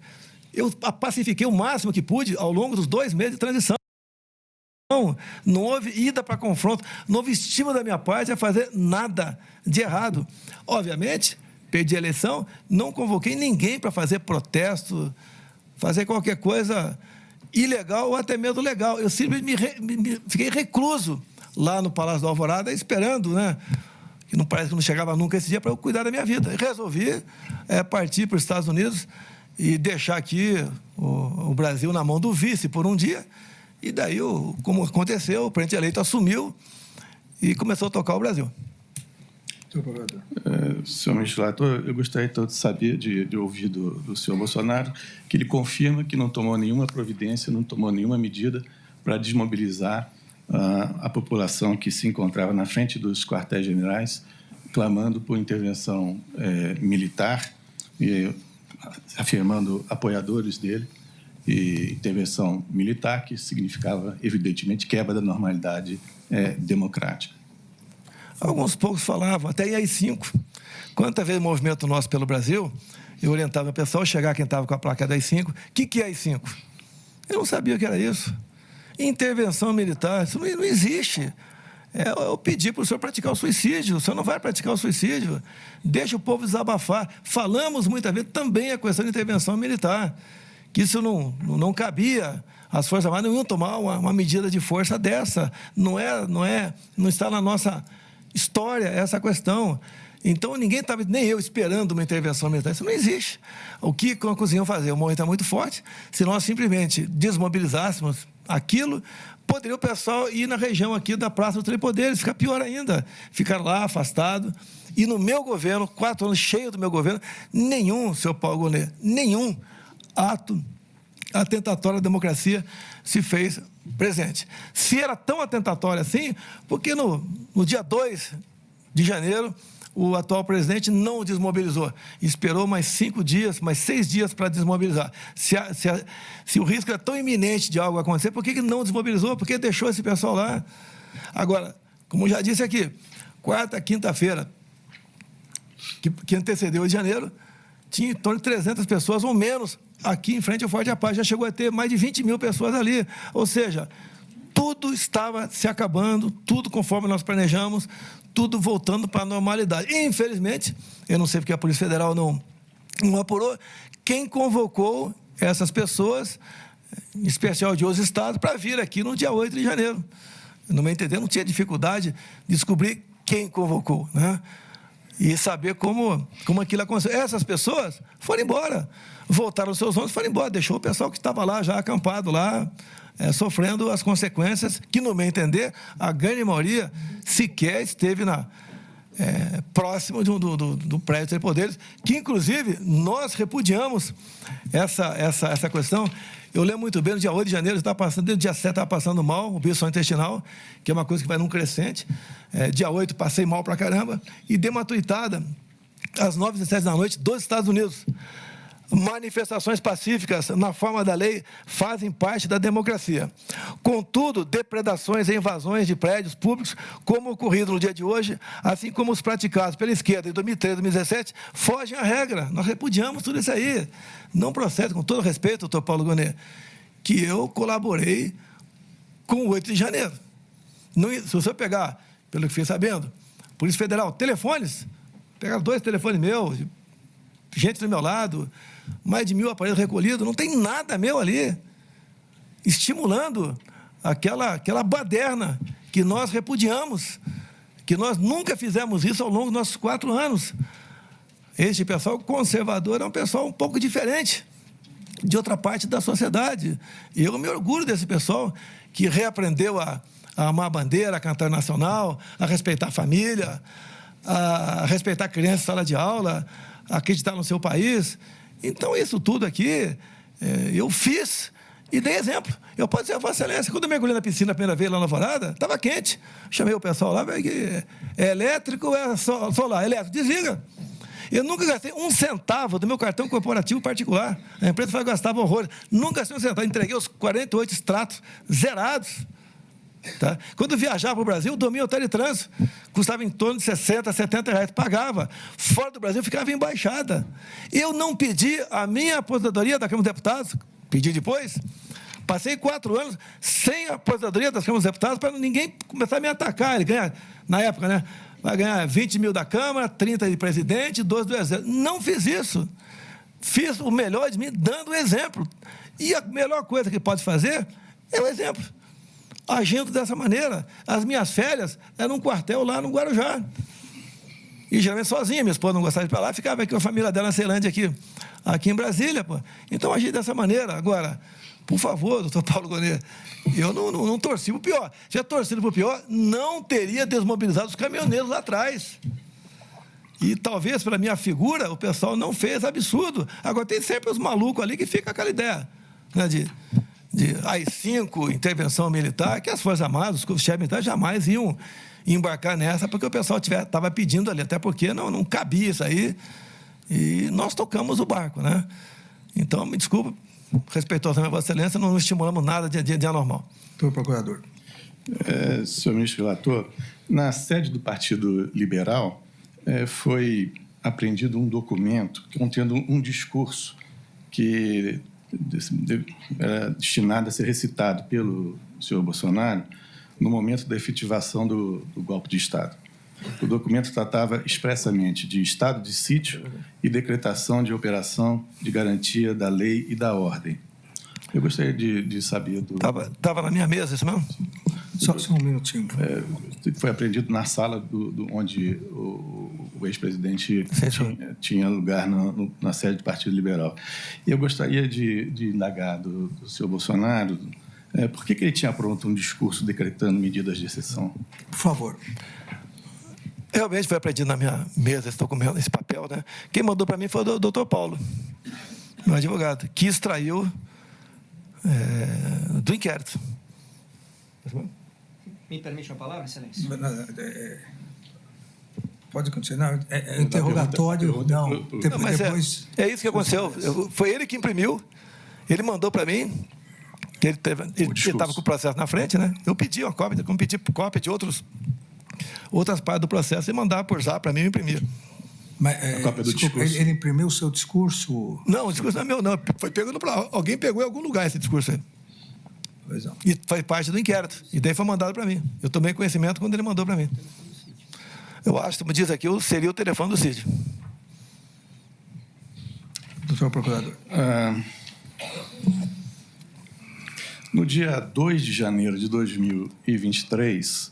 Eu pacifiquei o máximo que pude ao longo dos 2 meses de transição. Não houve ida para confronto, não houve estímulo da minha parte a fazer nada de errado. Obviamente, perdi a eleição, não convoquei ninguém para fazer protesto, fazer qualquer coisa ilegal ou até mesmo legal. Eu simplesmente fiquei recluso lá no Palácio do Alvorada, esperando, né? Que não parece que não chegava nunca esse dia para eu cuidar da minha vida. E resolvi partir para os Estados Unidos e deixar aqui o Brasil na mão do vice por um dia. E daí, como aconteceu, o presidente eleito assumiu e começou a tocar o Brasil. Senhor ministro relator, eu gostaria então de saber, de ouvir do senhor Bolsonaro, que ele confirma que não tomou nenhuma providência, não tomou nenhuma medida para desmobilizar a população que se encontrava na frente dos quartéis-generais, clamando por intervenção militar, e afirmando apoiadores dele, e intervenção militar, que significava, evidentemente, quebra da normalidade democrática. Alguns poucos falavam, até em AI-5. Quantas vezes o movimento nosso pelo Brasil, eu orientava o pessoal a chegar quem estava com a placa da AI-5. O que é AI-5? Eu não sabia o que era isso. Intervenção militar, isso não existe. Eu pedi para o senhor praticar o suicídio. O senhor não vai praticar o suicídio. Deixa o povo desabafar. Falamos muitas vezes também a questão de intervenção militar, que isso não cabia. As Forças Armadas não iam tomar uma medida de força dessa. Não está na nossa história essa questão. Então, ninguém estava, nem eu, esperando uma intervenção militar. Isso não existe. O que conseguiam fazer? O movimento é muito forte. Se nós simplesmente desmobilizássemos aquilo, poderia o pessoal ir na região aqui da Praça dos Três Poderes, ficar pior ainda, ficar lá afastado. E no meu governo, 4 anos cheio do meu governo, nenhum, senhor Paulo Gonet, nenhum ato atentatório à democracia se fez presente. Se era tão atentatório assim, porque no dia 2 de janeiro, o atual presidente não o desmobilizou. Esperou mais 5 dias, mais 6 dias para desmobilizar. Se o risco era tão iminente de algo acontecer, por que não desmobilizou? Por que deixou esse pessoal lá? Agora, como já disse aqui, quarta, quinta-feira, que antecedeu o de janeiro, tinha em torno de 300 pessoas ou menos aqui em frente ao Forte da Paz. Já chegou a ter mais de 20 mil pessoas ali. Ou seja, tudo estava se acabando, tudo conforme nós planejamos, tudo voltando para a normalidade. E, infelizmente, eu não sei porque a Polícia Federal não apurou, quem convocou essas pessoas, em especial de outros estados, para vir aqui no dia 8 de janeiro. No meu entender, não tinha dificuldade de descobrir quem convocou, né? E saber como aquilo aconteceu. Essas pessoas foram embora, voltaram aos seus ônibus, foram embora, deixou o pessoal que estava lá, já acampado lá, sofrendo as consequências, que, no meu entender, a grande maioria sequer esteve próximo do prédio de Três Poderes, que, inclusive, nós repudiamos essa questão. Eu lembro muito bem, no dia 8 de janeiro, desde o dia 7 estava passando mal, o bicho intestinal, que é uma coisa que vai num crescente. Dia 8, passei mal pra caramba, e dei uma tuitada, às 9h17 da noite, dos Estados Unidos. Manifestações pacíficas, na forma da lei, fazem parte da democracia. Contudo, depredações e invasões de prédios públicos, como ocorrido no dia de hoje, assim como os praticados pela esquerda em 2013 e 2017, fogem à regra. Nós repudiamos tudo isso aí. Não procede, com todo respeito, doutor Paulo Gonet, que eu colaborei com o 8 de janeiro. Se você pegar, pelo que fiquei sabendo, Polícia Federal, telefones, pegaram 2 telefones meus, gente do meu lado, mais de 1000 aparelhos recolhidos, não tem nada meu ali, estimulando aquela baderna que nós repudiamos, que nós nunca fizemos isso ao longo dos nossos 4 anos. Este pessoal conservador é um pessoal um pouco diferente de outra parte da sociedade. E eu me orgulho desse pessoal que reaprendeu a amar a bandeira, a cantar nacional, a respeitar a família, a respeitar a criança em sala de aula, a acreditar no seu país. Então, isso tudo aqui, eu fiz e dei exemplo. Eu posso dizer a Vossa Excelência, quando eu mergulhei na piscina a primeira vez lá na Alvorada, estava quente. Chamei o pessoal lá, é elétrico ou é solar? Elétrico, desliga. Eu nunca gastei 1 centavo do meu cartão corporativo particular. A empresa vai gastar horrores. Nunca gastei 1 centavo. Entreguei os 48 extratos zerados. Tá? Quando eu viajava para o Brasil, dormia em hotel de trânsito, custava em torno de 60, 70 reais, pagava. Fora do Brasil, ficava em embaixada. Eu não pedi a minha aposentadoria da Câmara dos Deputados, pedi depois. Passei 4 anos sem a aposentadoria das Câmaras dos Deputados para ninguém começar a me atacar. Ele ganha, na época, né? Vai ganhar 20 mil da Câmara, 30 de presidente, 12 do Exército. Não fiz isso. Fiz o melhor de mim, dando o exemplo. E a melhor coisa que pode fazer é o exemplo. Agindo dessa maneira. As minhas férias eram num quartel lá no Guarujá. E geralmente sozinha, minha esposa não gostava de ir para lá, ficava aqui com a família dela na Ceilândia, aqui em Brasília, pô. Então, agi dessa maneira. Agora, por favor, doutor Paulo Gonet, eu não torci para o pior. Se tivesse torcido para o pior, não teria desmobilizado os caminhoneiros lá atrás. E talvez, pela minha figura, o pessoal não fez absurdo. Agora, tem sempre os malucos ali que ficam com aquela ideia, né, de AI-5, intervenção militar, que as Forças Armadas, os chefes militares jamais iam embarcar nessa, porque o pessoal estava pedindo ali, até porque não cabia isso aí, e nós tocamos o barco, né? Então, me desculpa, respeitosamente, Vossa Excelência, não estimulamos nada de anormal. Doutor Procurador. Senhor ministro relator, na sede do Partido Liberal, foi apreendido um documento contendo um discurso que era destinado a ser recitado pelo senhor Bolsonaro no momento da efetivação do golpe de Estado. O documento tratava expressamente de estado de sítio e decretação de operação de garantia da lei e da ordem. Eu gostaria de saber do... Estava na minha mesa, isso mesmo? Só um minutinho. Foi apreendido na sala onde o ex-presidente tinha lugar na sede do Partido Liberal. E eu gostaria de indagar do senhor Bolsonaro por que ele tinha pronto um discurso decretando medidas de exceção. Por favor. Realmente foi apreendido na minha mesa esse documento, esse papel, né? Quem mandou para mim foi o doutor Paulo, meu advogado, que extraiu do inquérito. Me permite uma palavra, Excelência? Pode continuar. É interrogatório. Não, mas depois... é isso que aconteceu. Foi ele que imprimiu. Ele mandou para mim, que ele estava com o processo na frente, né? Eu pedi uma cópia, como pedi cópia de outras partes do processo e mandar por zap para mim imprimir. Mas, a cópia do desculpa, discurso. ele imprimiu o seu discurso? Não, o discurso não é meu, não. Foi pego alguém pegou em algum lugar esse discurso aí. Pois não. E foi parte do inquérito. E daí foi mandado para mim. Eu tomei conhecimento quando ele mandou para mim. Eu acho, como diz aqui, seria o telefone do Cid. Doutor Procurador. No dia 2 de janeiro de 2023,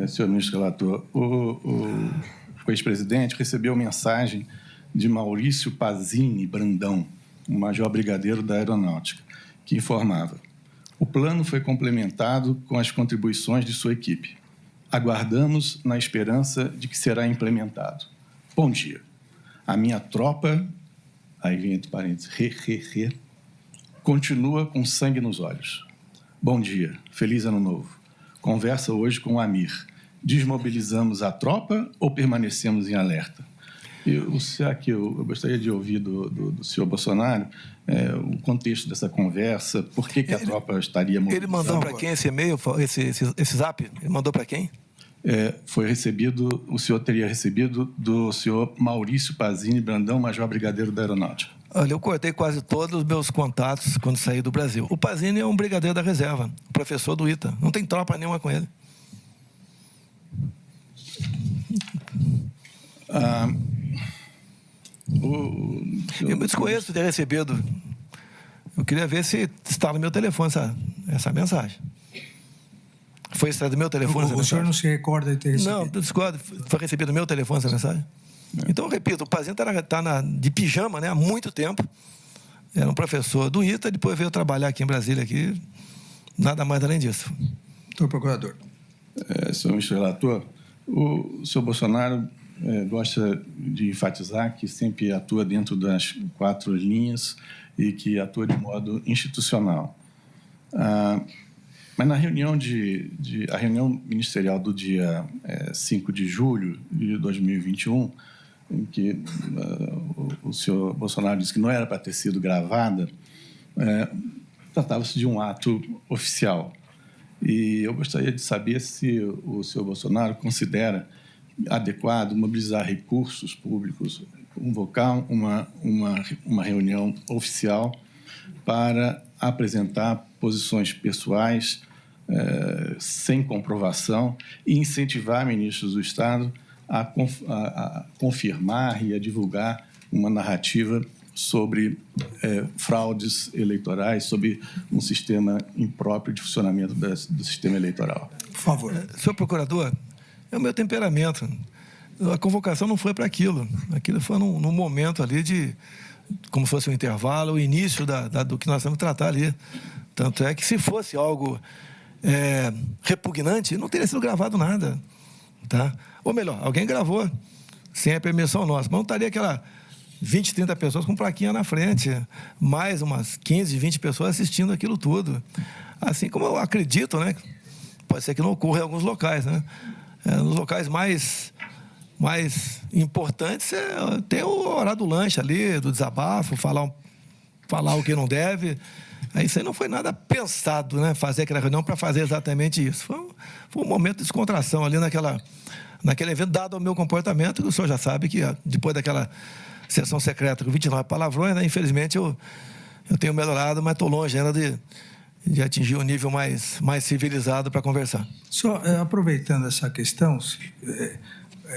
senhor ministro relator, o ex-presidente recebeu mensagem de Maurício Pazini Brandão, um major brigadeiro da Aeronáutica, que informava: o plano foi complementado com as contribuições de sua equipe. Aguardamos na esperança de que será implementado. Bom dia. A minha tropa, aí vem entre parênteses, continua com sangue nos olhos. Bom dia. Feliz Ano Novo. Conversa hoje com o Amir. Desmobilizamos a tropa ou permanecemos em alerta? Eu gostaria de ouvir do senhor Bolsonaro o contexto dessa conversa, por que a tropa estaria mobilizada. Ele mandou para quem esse e-mail, esse zap? Ele mandou para quem? Foi recebido, o senhor teria recebido do senhor Maurício Pazini Brandão, major brigadeiro da Aeronáutica. Olha, eu cortei quase todos os meus contatos quando saí do Brasil. O Pazini é um brigadeiro da reserva, professor do ITA. Não tem tropa nenhuma com ele. Eu me desconheço ter recebido. Eu queria ver se está no meu telefone essa mensagem. Foi extraído do meu telefone O senhor não se recorda de ter recebido? Não, discordo. Foi recebido do meu telefone essa mensagem. Então, eu repito, o Pazini está de pijama, né, há muito tempo. Era um professor do ITA, depois veio trabalhar aqui em Brasília. Nada mais além disso. Doutor Procurador. Senhor ministro relator, o senhor Bolsonaro gosta de enfatizar que sempre atua dentro das 4 linhas e que atua de modo institucional. Mas na reunião a reunião ministerial do dia 5 de julho de 2021, em que o senhor Bolsonaro disse que não era para ter sido gravada, tratava-se de um ato oficial. E eu gostaria de saber se o senhor Bolsonaro considera adequado mobilizar recursos públicos, convocar uma reunião oficial para apresentar posições pessoais sem comprovação e incentivar ministros do Estado a confirmar e a divulgar uma narrativa sobre fraudes eleitorais, sobre um sistema impróprio de funcionamento do sistema eleitoral. Por favor. Senhor procurador, é o meu temperamento. a convocação não foi para aquilo. Aquilo foi num momento ali de, como se fosse um intervalo, o início do que nós temos que tratar ali. Tanto é que se fosse algo repugnante, não teria sido gravado nada. Tá? Ou melhor, alguém gravou sem a permissão nossa, mas não estaria aquela 20, 30 pessoas com plaquinha na frente, mais umas 15, 20 pessoas assistindo aquilo tudo. Assim como eu acredito, né? Pode ser que não ocorra em alguns locais, né? Nos locais mais importantes, tem o horário do lanche ali, do desabafo, falar o que não deve. Aí isso aí não foi nada pensado, né? Fazer aquela reunião para fazer exatamente isso. Foi um momento de descontração ali naquele evento, dado ao meu comportamento, que o senhor já sabe que depois daquela sessão secreta com 29 palavrões, né? Infelizmente eu tenho melhorado, mas estou longe ainda de atingir um nível mais civilizado para conversar. Só aproveitando essa questão,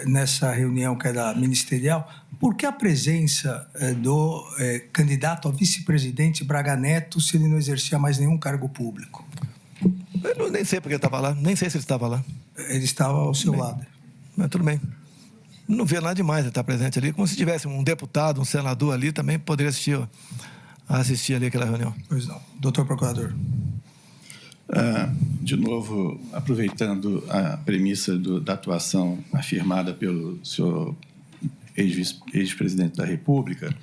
nessa reunião que era ministerial, por que a presença do candidato a vice-presidente Braga Neto se ele não exercia mais nenhum cargo público? Eu nem sei porque ele estava lá, nem sei se ele estava lá. Ele estava ao seu lado. Mas tudo bem. Não vê nada demais ele estar presente ali, como se tivesse um deputado, um senador ali, também poderia assistir ali aquela reunião. Pois não. Doutor Procurador. De novo, aproveitando a premissa da atuação afirmada pelo senhor ex-presidente da República,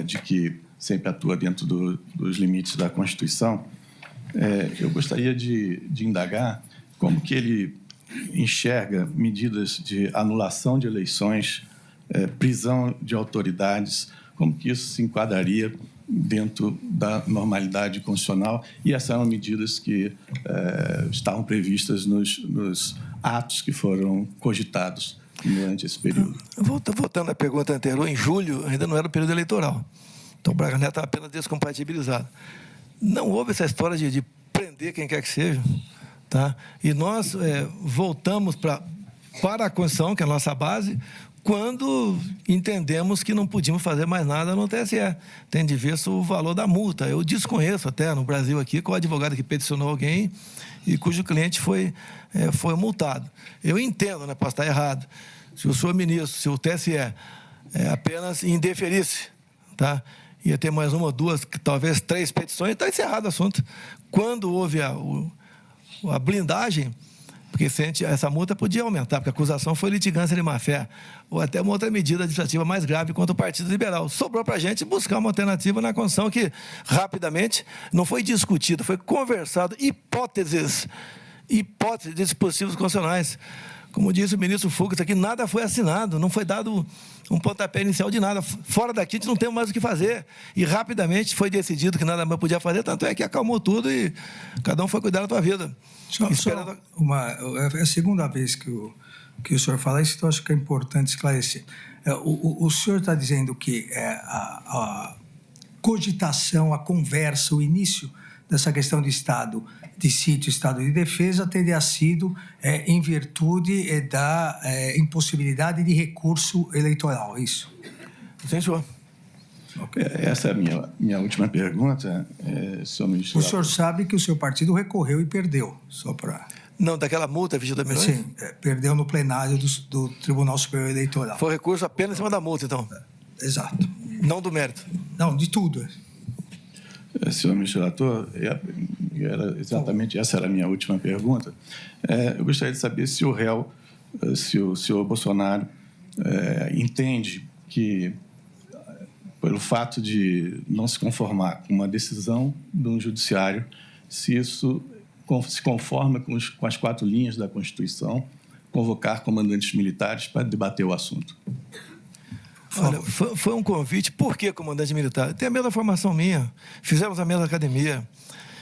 de que sempre atua dentro dos limites da Constituição, eu gostaria de indagar como que ele enxerga medidas de anulação de eleições, prisão de autoridades, como que isso se enquadraria dentro da normalidade constitucional, e essas eram medidas que estavam previstas nos atos que foram cogitados durante esse período. Voltando à pergunta anterior, em julho ainda não era o período eleitoral, então o Braga Neto estava apenas descompatibilizado. Não houve essa história de prender quem quer que seja, tá? E nós voltamos para a Constituição, que é a nossa base, quando entendemos que não podíamos fazer mais nada no TSE. Tem de ver o valor da multa. Eu desconheço até no Brasil aqui qual advogado que peticionou alguém e cujo cliente foi multado. Eu entendo, né, posso estar errado. Se o senhor ministro, se o TSE apenas indeferisse, tá? Ia ter mais uma ou duas, talvez 3 petições, está encerrado o assunto. Quando houve a blindagem, porque essa multa podia aumentar, porque a acusação foi litigância de má-fé, ou até uma outra medida administrativa mais grave contra o Partido Liberal. Sobrou para a gente buscar uma alternativa na Constituição que, rapidamente, não foi discutido, foi conversado, hipóteses de dispositivos constitucionais. Como disse o ministro Fux aqui, nada foi assinado, não foi dado um pontapé inicial de nada. Fora daqui, a gente não tem mais o que fazer. E, rapidamente, foi decidido que nada mais podia fazer, tanto é que acalmou tudo e cada um foi cuidar da sua vida. É a segunda vez que o senhor fala isso, então acho que é importante esclarecer. O senhor está dizendo que a cogitação, a conversa, o início dessa questão de estado de sítio, estado de defesa, teria sido em virtude da impossibilidade de recurso eleitoral, é isso? Sim, senhor. Okay. Essa é a minha última pergunta, senhor ministro. O senhor sabe que o seu partido recorreu e perdeu, só para... Não, daquela multa, 22 milhões? Sim, perdeu no plenário do Tribunal Superior Eleitoral. Foi recurso apenas em cima da multa, então? Exato. Não do mérito? Não, de tudo. Senhor ministro relator, essa era a minha última pergunta. Eu gostaria de saber se o réu, se o senhor Bolsonaro entende que, pelo fato de não se conformar com uma decisão do judiciário, se isso se conforma com as 4 linhas da Constituição, convocar comandantes militares para debater o assunto. Olha, foi um convite. Por que comandante militar? Tem a mesma formação minha. Fizemos a mesma academia.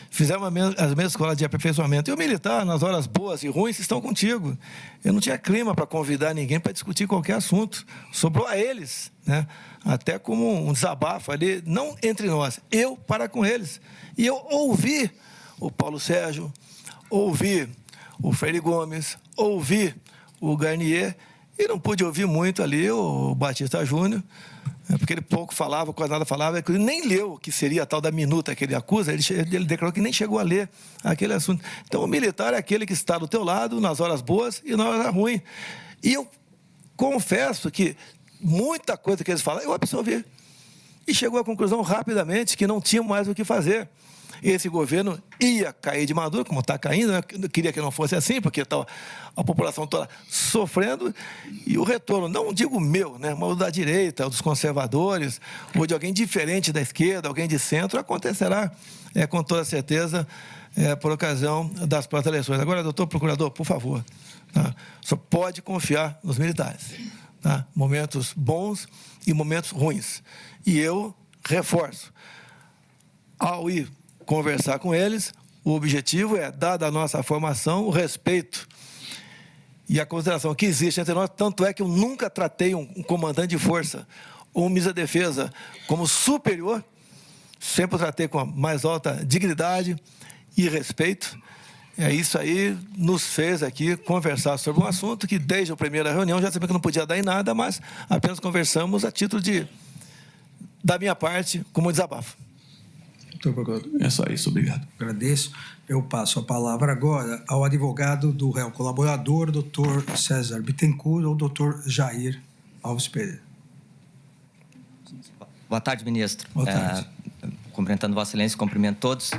Fizemos as mesmas escolas de aperfeiçoamento. E o militar, nas horas boas e ruins, estão contigo. Eu não tinha clima para convidar ninguém para discutir qualquer assunto. Sobrou a eles, né? Até como um desabafo ali, não entre nós, eu para com eles. E eu ouvi o Paulo Sérgio, ouvi o Freire Gomes, ouvi o Garnier, e não pude ouvir muito ali o Batista Júnior, porque ele pouco falava, quase nada falava, ele nem leu o que seria a tal da minuta que ele acusa, ele declarou que nem chegou a ler aquele assunto. Então, o militar é aquele que está do teu lado nas horas boas e na hora ruim. E eu confesso que muita coisa que eles falam, eu absorvi. E chegou à conclusão rapidamente que não tinha mais o que fazer. Esse governo ia cair de maduro, como está caindo, né? Eu queria que não fosse assim, porque está a população toda sofrendo, e o retorno, não digo meu, né, mas o da direita, o dos conservadores, ou de alguém diferente da esquerda, alguém de centro, acontecerá com toda certeza por ocasião das próximas eleições. Agora, doutor procurador, por favor, tá? Só pode confiar nos militares. Tá? Momentos bons e momentos ruins. E eu reforço, ao ir conversar com eles, o objetivo é, dada a nossa formação, o respeito e a consideração que existe entre nós, tanto é que eu nunca tratei um comandante de força ou um ministro da Defesa como superior, sempre o tratei com a mais alta dignidade e respeito. Isso aí nos fez aqui conversar sobre um assunto que, desde a primeira reunião, já sabia que não podia dar em nada, mas apenas conversamos a título da minha parte, como desabafo. Doutor procurador. É só isso, obrigado. Agradeço. Eu passo a palavra agora ao advogado do réu colaborador, doutor César Bittencourt, ou doutor Jair Alves Pereira. Boa tarde, ministro. Boa tarde. Cumprimentando Vossa Excelência, cumprimento todos.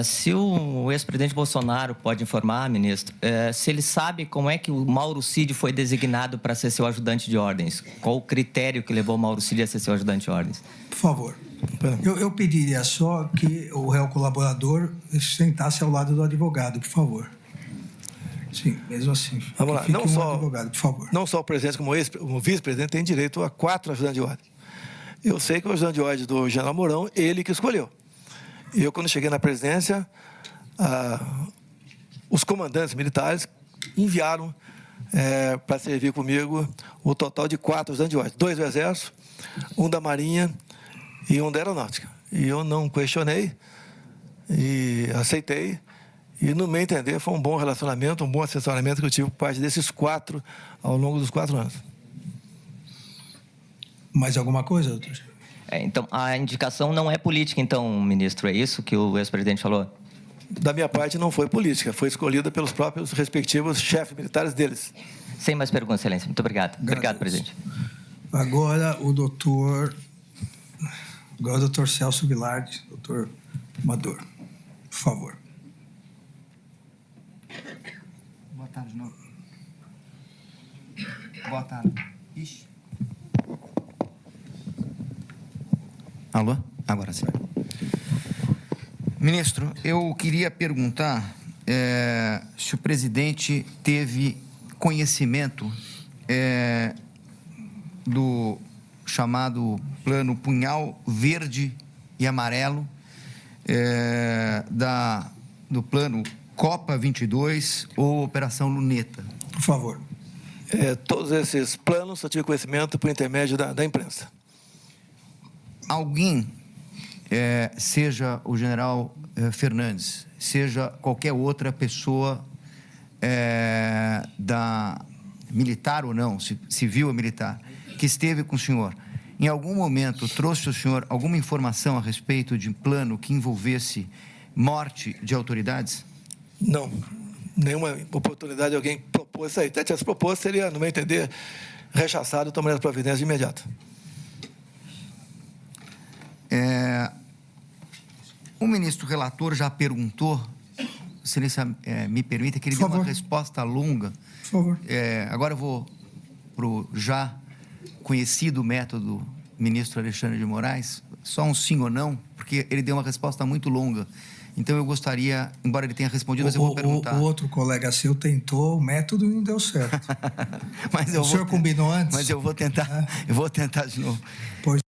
Se o ex-presidente Bolsonaro pode informar, ministro, se ele sabe como é que o Mauro Cid foi designado para ser seu ajudante de ordens? Qual o critério que levou o Mauro Cid a ser seu ajudante de ordens? Por favor. Eu pediria só que o réu colaborador sentasse ao lado do advogado, por favor. Sim, mesmo assim. Vamos lá. Fique Não um só, advogado, por favor. Não só o presidente, como o vice-presidente tem direito a 4 ajudantes de ordem. Eu sei que o ajudante de ordem do general Mourão, ele que escolheu. Eu, quando cheguei na presidência, os comandantes militares enviaram para servir comigo o total de 4 ajudantes de ordem. 2 do Exército, 1 da Marinha e 1 da Aeronáutica. E eu não questionei e aceitei. E, no meu entender, foi um bom relacionamento, um bom assessoramento que eu tive por parte desses 4 ao longo dos 4 anos. Mais alguma coisa, doutor? Então, a indicação não é política, então, ministro, é isso que o ex-presidente falou? Da minha parte, não foi política, foi escolhida pelos próprios respectivos chefes militares deles. Sem mais perguntas, Excelência. Muito obrigado. Obrigado, presidente. Agora, o doutor Celso Vilardi, doutor Amador, por favor. Boa tarde, não. Boa tarde. Ixi. Alô? Agora sim. Ministro, eu queria perguntar se o presidente teve conhecimento do chamado Plano Punhal Verde e Amarelo, do Plano Copa 22 ou Operação Luneta. Por favor. Todos esses planos eu tive conhecimento por intermédio da imprensa. Alguém, seja o general Fernandes, seja qualquer outra pessoa militar ou não, civil ou militar, que esteve com o senhor, em algum momento trouxe ao senhor alguma informação a respeito de um plano que envolvesse morte de autoridades? Não, nenhuma oportunidade de alguém propôs isso aí. Até tivesse proposto, seria, no meu entender, rechaçado e tomaria as providências de imediato. O ministro relator já perguntou, se me permite, que ele dê uma resposta longa. Por favor. Agora eu vou para o já conhecido método ministro Alexandre de Moraes, só um sim ou não, porque ele deu uma resposta muito longa. Então eu gostaria, embora ele tenha respondido, mas eu vou perguntar. O outro colega seu tentou o método e não deu certo. Mas o senhor combinou antes? Mas eu vou tentar, eu vou tentar de novo. Pois.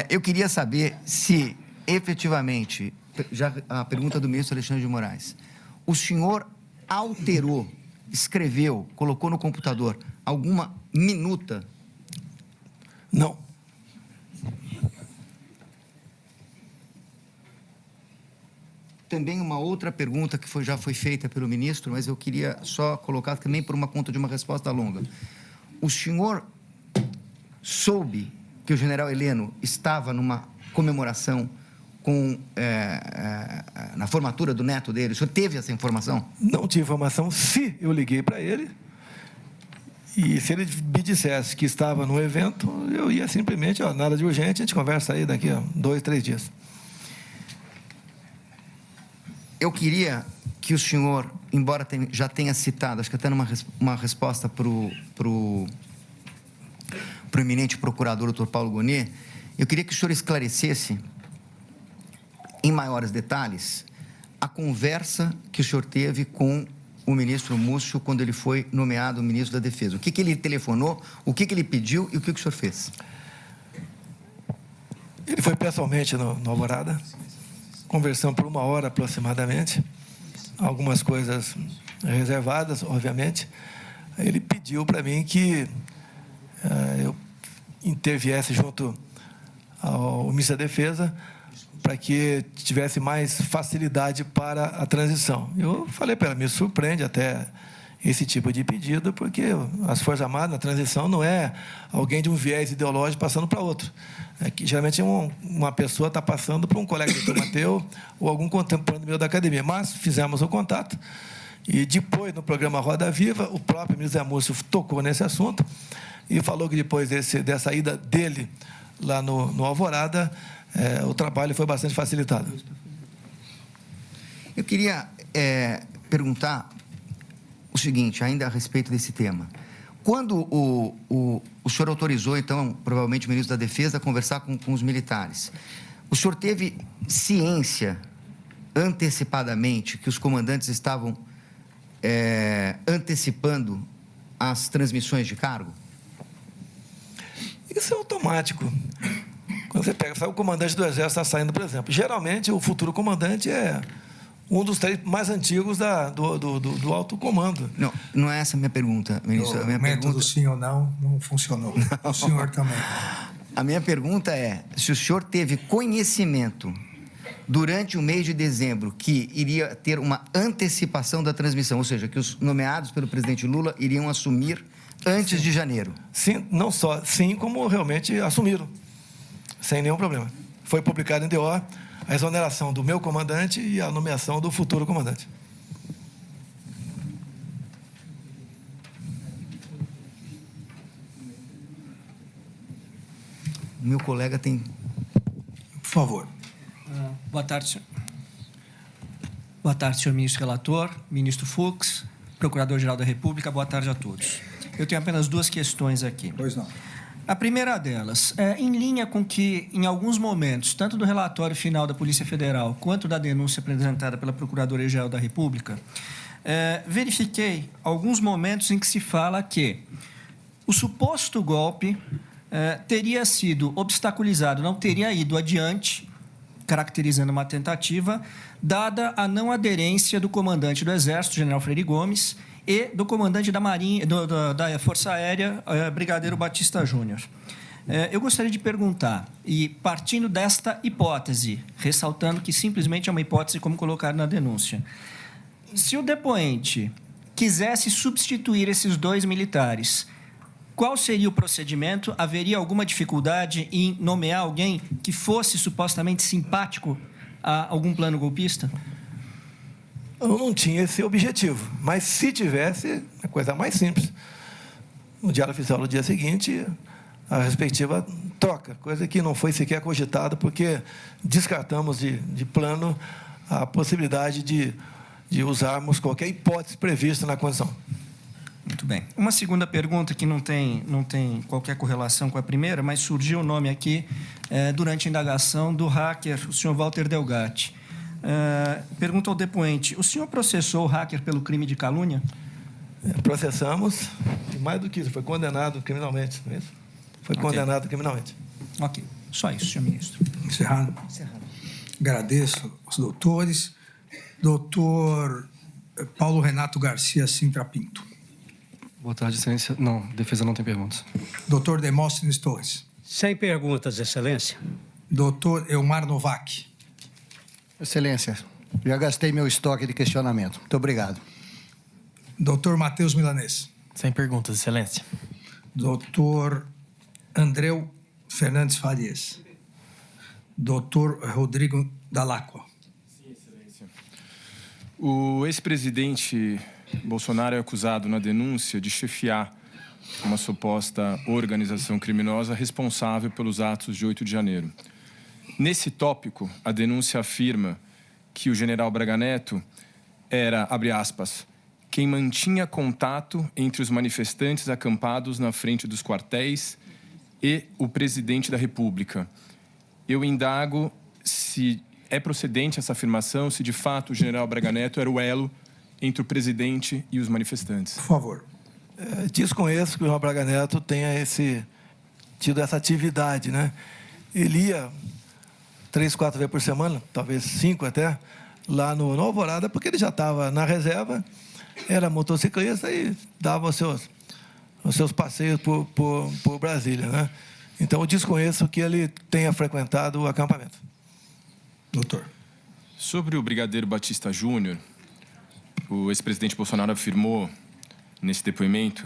Eu queria saber se, efetivamente, já a pergunta do ministro Alexandre de Moraes, o senhor alterou, escreveu, colocou no computador alguma minuta? Não. Também uma outra pergunta que já foi feita pelo ministro, mas eu queria só colocar também por uma conta de uma resposta longa. O senhor soube que o general Heleno estava numa comemoração na formatura do neto dele? O senhor teve essa informação? Não tive informação. Se eu liguei para ele e se ele me dissesse que estava no evento, eu ia simplesmente, nada de urgente, a gente conversa aí daqui a 2, 3 dias. Eu queria que o senhor, embora já tenha citado, acho que até uma resposta para o eminente procurador, doutor Paulo Gonet, eu queria que o senhor esclarecesse, em maiores detalhes, a conversa que o senhor teve com o ministro Múcio quando ele foi nomeado ministro da Defesa. O que ele telefonou, o que ele pediu e o que o senhor fez? Ele foi pessoalmente no Alvorada, conversamos por 1 hora aproximadamente, algumas coisas reservadas, obviamente. Ele pediu para mim que eu interviesse junto ao ministro da Defesa para que tivesse mais facilidade para a transição. Eu falei para ela, me surpreende até esse tipo de pedido, porque as Forças Armadas, na transição, não é alguém de um viés ideológico passando para outro. É que, geralmente, uma pessoa está passando para um colega do Dr. Mateu ou algum contemporâneo meu da academia. Mas fizemos o contato e, depois, no programa Roda Viva, o próprio ministro Zé Múcio tocou nesse assunto e falou que, depois dessa ida dele lá no Alvorada, o trabalho foi bastante facilitado. Eu queria perguntar o seguinte, ainda a respeito desse tema. Quando o senhor autorizou, então, provavelmente o ministro da Defesa, a conversar com os militares, o senhor teve ciência, antecipadamente, que os comandantes estavam antecipando as transmissões de cargo? Isso é automático. Quando você pega, o comandante do Exército está saindo, por exemplo. Geralmente, o futuro comandante é um dos 3 mais antigos do alto comando. Não é essa a minha pergunta, ministro. O método sim ou não funcionou. Não. O senhor também. A minha pergunta é, se o senhor teve conhecimento durante o mês de dezembro que iria ter uma antecipação da transmissão, ou seja, que os nomeados pelo presidente Lula iriam assumir antes de janeiro. Sim, não só sim, como realmente assumiram, sem nenhum problema. Foi publicado em DO a exoneração do meu comandante e a nomeação do futuro comandante. O meu colega tem... Por favor. Boa tarde, senhor. Boa tarde, senhor ministro relator, ministro Fux, procurador-geral da República. Boa tarde a todos. Eu tenho apenas 2 questões aqui. Pois não. A primeira delas, em linha com que, em alguns momentos, tanto do relatório final da Polícia Federal quanto da denúncia apresentada pela Procuradoria-Geral da República, verifiquei alguns momentos em que se fala que o suposto golpe teria sido obstaculizado, não teria ido adiante, caracterizando uma tentativa, dada a não aderência do comandante do Exército, general Freire Gomes, e do comandante da Marinha, da Força Aérea, Brigadeiro Batista Júnior. Eu gostaria de perguntar, e partindo desta hipótese, ressaltando que simplesmente é uma hipótese como colocar na denúncia, se o depoente quisesse substituir esses 2 militares, qual seria o procedimento? Haveria alguma dificuldade em nomear alguém que fosse supostamente simpático a algum plano golpista? Eu não tinha esse objetivo, mas se tivesse, é a coisa mais simples. No Diário Oficial, no dia seguinte, a respectiva troca, coisa que não foi sequer cogitada, porque descartamos de plano a possibilidade de usarmos qualquer hipótese prevista na condição. Muito bem. Uma segunda pergunta que não tem qualquer correlação com a primeira, mas surgiu o nome aqui durante a indagação do hacker, o senhor Walter Delgatti. Pergunta ao depoente, o senhor processou o hacker pelo crime de calúnia? Processamos, e mais do que isso, foi condenado criminalmente, não é isso? Foi condenado criminalmente. Ok, só isso, senhor ministro. Encerrado. Agradeço aos doutores. Doutor Paulo Renato Garcia Sintra Pinto. Boa tarde, excelência. Não, defesa não tem perguntas. Doutor Demóstenes Torres. Sem perguntas, excelência. Doutor Elmar Novak. Excelência, já gastei meu estoque de questionamento. Muito obrigado. Doutor Matheus Milanês. Sem perguntas, excelência. Doutor Andreu Fernandes Farias. Dr. Rodrigo Dall'Acqua. Sim, Excelência. O ex-presidente Bolsonaro é acusado na denúncia de chefiar uma suposta organização criminosa responsável pelos atos de 8 de janeiro. Nesse tópico, a denúncia afirma que o general Braga Neto era, abre aspas, quem mantinha contato entre os manifestantes acampados na frente dos quartéis e o presidente da República. Eu indago se é procedente essa afirmação, se de fato o general Braga Neto era o elo entre o presidente e os manifestantes. Por favor. Desconheço que o João Braga Neto tenha tido essa atividade, né? Ele ia 3, 4 vezes por semana, talvez 5 até, lá no Alvorada, porque ele já estava na reserva, era motociclista e dava os seus passeios por Brasília, né? Então, eu desconheço que ele tenha frequentado o acampamento. Doutor. Sobre o brigadeiro Batista Júnior, o ex-presidente Bolsonaro afirmou nesse depoimento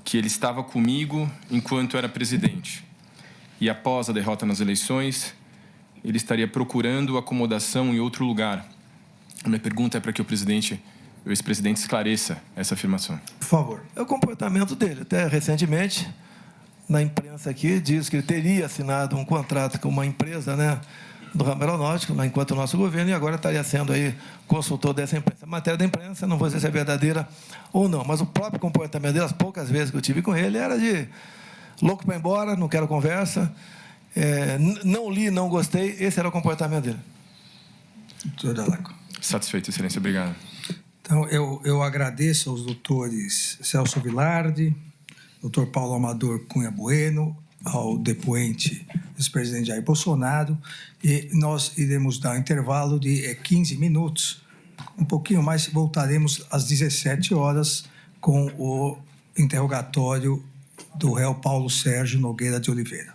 que ele estava comigo enquanto era presidente. E após a derrota nas eleições, ele estaria procurando acomodação em outro lugar. A minha pergunta é para que o ex-presidente esclareça essa afirmação. Por favor. É o comportamento dele. Até recentemente, na imprensa aqui, diz que ele teria assinado um contrato com uma empresa, né, do ramo aeronáutico, enquanto o nosso governo, e agora estaria sendo aí consultor dessa imprensa. A matéria da imprensa, não vou dizer se é verdadeira ou não, mas o próprio comportamento dele, as poucas vezes que eu tive com ele, era de louco para ir embora, não quero conversa, não li, não gostei, esse era o comportamento dele. Doutor Dall'Acqua. Satisfeito, Excelência. Obrigado. Então, eu agradeço aos doutores Celso Vilardi, doutor Paulo Amador Cunha Bueno, ao depoente ex-presidente Jair Bolsonaro, e nós iremos dar um intervalo de 15 minutos, um pouquinho mais, voltaremos às 17 horas com o interrogatório do réu Paulo Sérgio Nogueira de Oliveira.